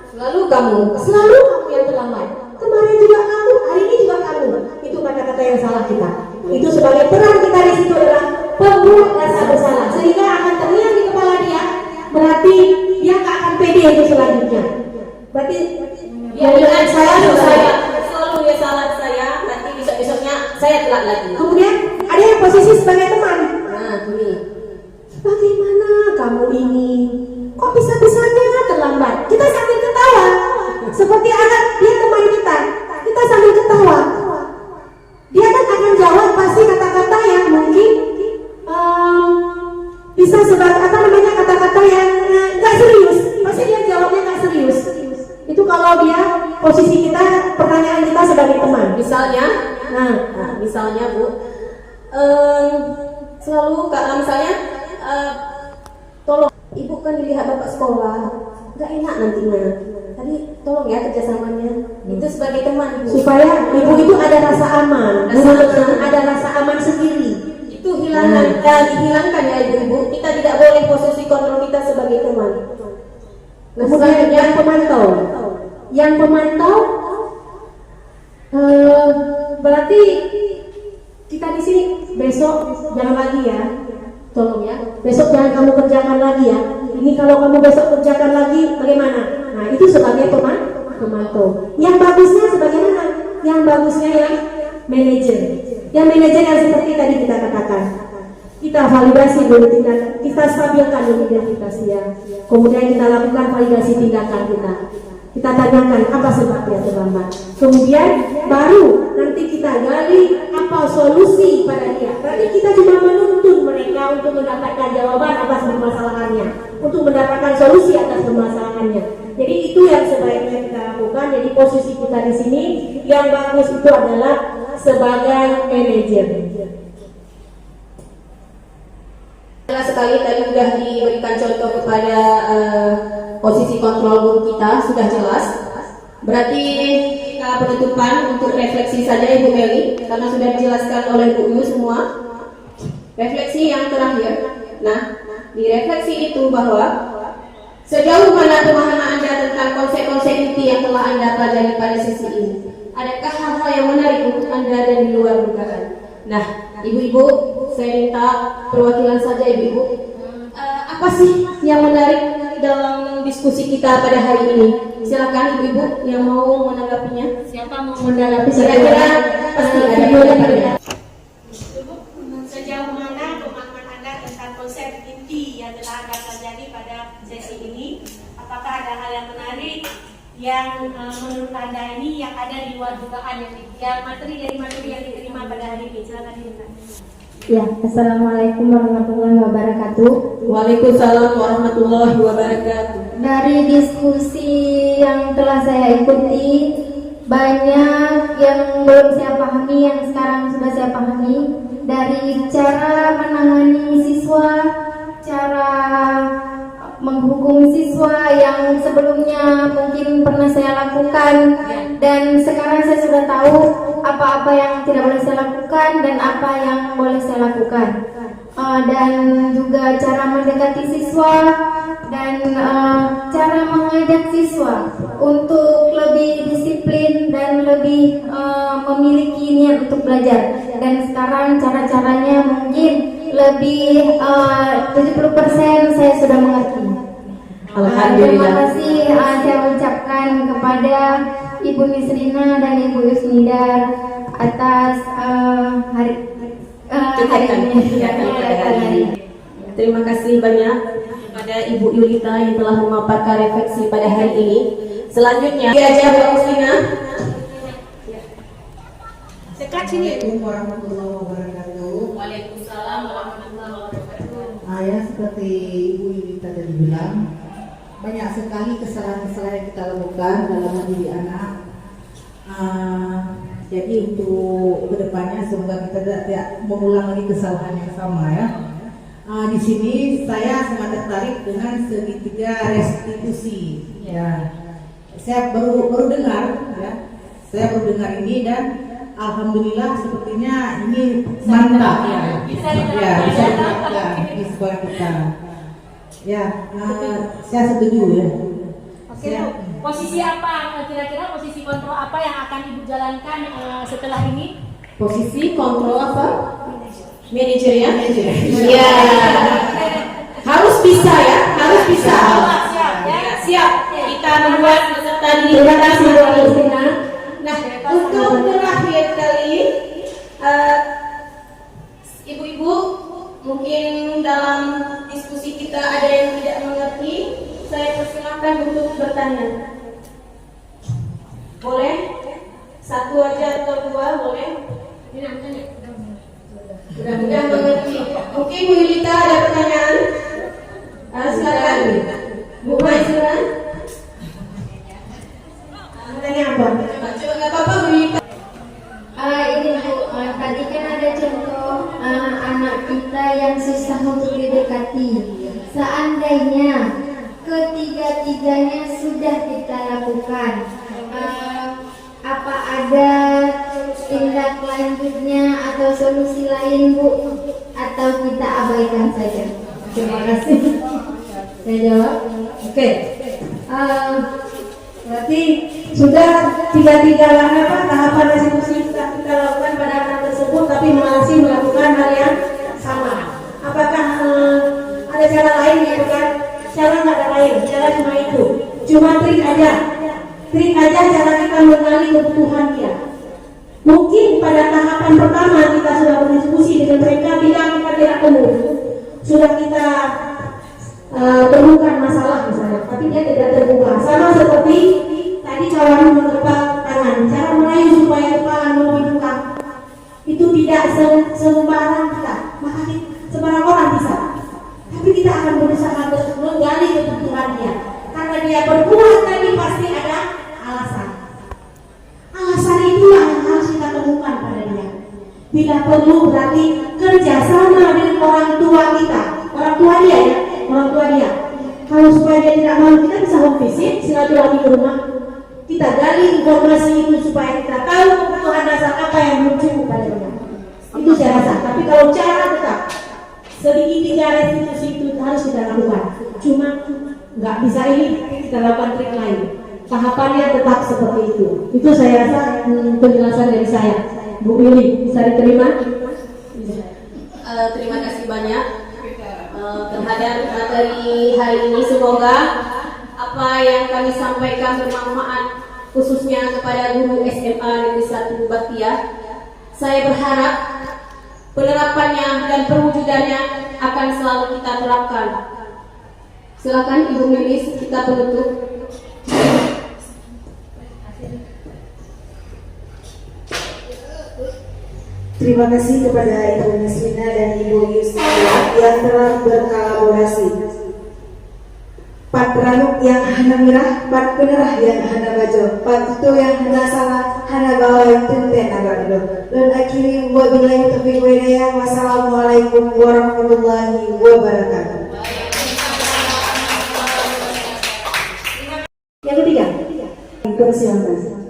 Selalu kamu yang terlambat. Kemarin juga kamu, hari ini juga kamu. Itu kata-kata yang salah kita. Itu sebagai peran kita di situ adalah pembuat rasa bersalah, sehingga akan terlihat di kepala dia. Berarti dia nggak akan pede itu selanjutnya. Berarti Ya, dengan saya selalu ya salah saya, nanti besok-besoknya saya telat lagi. kemudian ada yang posisi sebagai teman. Nah, ini. Bagaimana kamu ini? Kok bisa-bisanya terlambat? Kita sambil ketawa. Seperti anak dia teman kita. Kita sambil ketawa. Dia kan akan jawab pasti kata-kata yang mungkin bisa sebagai kata-kata yang nggak serius. Pasti dia jawabnya nggak serius. Itu kalau dia posisi kita, pertanyaan kita sebagai teman. Misalnya, misalnya Bu, selalu kalau misalnya, tolong Ibu kan dilihat Bapak sekolah, nggak enak nantinya. Tadi tolong ya kerjasamanya. Itu sebagai teman Ibu. Supaya ibu itu ada rasa aman, ada rasa aman sendiri. Itu dihilangkan ya Ibu. Kita tidak boleh posisi kontrol kita sebagai teman. Kemudian yang pemantau, berarti kita di sini besok jangan lagi ya, tolong ya. Besok jangan kamu kerjakan lagi ya. Ini kalau kamu besok kerjakan lagi bagaimana? Nah itu sebagai pemantau. Yang bagusnya sebagaimana? Yang bagusnya yang manajer. Yang manajer yang seperti tadi kita katakan. Kita validasi dulu tindakan, kita stabilkan dulu identitasnya. Kemudian kita lakukan validasi tindakan kita. Kita tanyakan apa sebabnya terlambat. Kemudian baru nanti kita gali apa solusi pada dia. Berarti kita cuma menuntun mereka untuk mendapatkan jawaban atas permasalahannya, untuk mendapatkan solusi atas permasalahannya. Jadi itu yang sebaiknya kita lakukan. Jadi posisi kita di sini yang bagus itu adalah sebagai manajer. Jelas sekali tadi sudah diberikan contoh kepada posisi kontrol guru kita sudah jelas. Berarti kita penutupan untuk refleksi saja Ibu Meli karena sudah dijelaskan oleh Bu Yu semua. Refleksi yang terakhir. Nah, di refleksi itu bahwa sejauh mana pemahaman Anda tentang konsep-konsep inti yang telah Anda pelajari pada sesi ini? Adakah hal-hal yang menarik untuk Anda dan di luar dugaan? Nah, Ibu-ibu, saya minta perwakilan saja Ibu-ibu. Apa sih yang menarik dalam diskusi kita pada hari ini? Silakan Ibu-ibu yang mau menanggapinya. Siapa mau menanggapi? Kira-kira pasti ada pertanyaan. Sejauh mana pemahaman Anda tentang konsep inti yang telah Anda pelajari pada sesi ini? Apakah ada hal yang menarik yang menurut Anda ini yang ada di luar dugaan yang materi yang diterima pada hari ini? Silakan Dinda. Ya, Assalamualaikum warahmatullahi wabarakatuh. Waalaikumsalam warahmatullahi wabarakatuh. Dari diskusi yang telah saya ikuti, banyak yang belum saya pahami, yang sekarang sudah saya pahami. Dari cara menangani siswa, cara menghukum siswa yang sebelumnya mungkin pernah saya lakukan, dan sekarang saya sudah tahu apa-apa yang tidak boleh saya lakukan dan apa yang boleh saya lakukan. Dan juga cara mendekati siswa dan cara mengajak siswa untuk lebih disiplin dan lebih memiliki niat untuk belajar. Dan sekarang cara-caranya mungkin lebih 70% saya sudah mengerti. Terima kasih saya ucapkan kepada Ibu Nisrina dan Ibu Yusnidar atas hari ini. Terima kasih banyak kepada Ibu Yulita yang telah memaparkan refleksi pada hari ini. Selanjutnya diajak Bu Mustina. Dekat sini. Assalamualaikum warahmatullahi wabarakatuh. Waalaikumsalam warahmatullahi wabarakatuh. Ya, seperti Ibu Yulita tadi bilang, banyak sekali kesalahan-kesalahan yang kita lakukan dalam mendidik anak. Jadi untuk kedepannya semoga kita tidak mengulang lagi kesalahan yang sama ya. Di sini saya sangat tertarik dengan segitiga restitusi. Ya, saya baru dengar ya. Saya baru dengar ini dan alhamdulillah sepertinya ini mantap ya. Bisa diterapkan di sekolah kita. Ya, saya setuju ya. Oke Bu, posisi apa kira-kira posisi kontrol apa yang akan Ibu jalankan setelah ini? Posisi kontrol apa? Manajer ya. Iya. Harus bisa ya, harus bisa. Siap ya. Siap. Kita membuat peserta didik. Terima kasih Bu Justina. Nah, untuk terakhir kali, ibu-ibu mungkin dalam diskusi kita ada yang tidak mengerti, saya persilakan untuk bertanya. Boleh? Satu aja atau dua boleh? Mudah-mudahan mengerti. Mungkin Bu Yulita ada pertanyaan? Silakan. Bu Maisura. Tanya apa? Coba nggak apa-apa Bu Yulita. Ini Bu, tadi kan ada contoh anak kita yang susah untuk didekati. Seandainya ketiga-tiganya sudah kita lakukan, apa ada tindak lanjutnya atau solusi lain Bu? Atau kita abaikan saja? Terima kasih. Saya jawab. Oke. Berarti sudah tiga tahapan restitusi kita lakukan pada anak tersebut, tapi masih melakukan hal yang sama. Apakah ada cara lain gitu kan? Cara nggak ada lain, cara cuma itu, cuma trik aja cara kita menggali kebutuhan dia. Mungkin pada tahapan pertama kita sudah berdiskusi dengan mereka, bilang kita tidak penuh, sudah kita temukan masalah misalnya, tapi dia tidak terbuka. Sama seperti tadi cara mengepak tangan, cara merayu supaya kepala lebih buka. Itu tidak sembarang kita, maka sembarang orang bisa. Tapi kita akan berusaha untuk menggali kebutuhan dia. Karena dia berbuat tadi pasti ada alasan. Alasan itulah yang harus kita temukan pada dia. Bila perlu berarti kerjasama dengan orang tua kita, orang tua dia ya. Orang tua dia, kalau supaya dia tidak malu, kita bisa home visit, silaturahmi ke rumah, kita gali informasi itu supaya kita tahu kebutuhan dasar apa yang belum cukup pada dia. Itu saya rasa. Tapi kalau cara tetap sedikit restitusi itu harus kita lakukan. Cuma nggak bisa ini kita lakukan trik lain. Tahapannya tetap seperti itu. Itu saya rasa penjelasan dari saya. Bu Willy, bisa diterima? Terima kasih banyak terhadap materi hari ini. Semoga apa yang kami sampaikan bermanfaat khususnya kepada guru SMA Negeri 1 Baktiah. Saya berharap penerapannya dan perwujudannya akan selalu kita terapkan. Silakan Ibu Milis, kita penutup. Terima kasih kepada Ibu Mislina dan Ibu Yusria yang telah berkolaborasi. Pat ranuk yang hana mirah, pat penerah yang hana bajo, pat itu yang hana salah, hana bawa yang tunten agak do. Dan akhiri wabillahi taufiq wal hidayah. Wassalamualaikum warahmatullahi wabarakatuh. Yang ketiga, persilakan.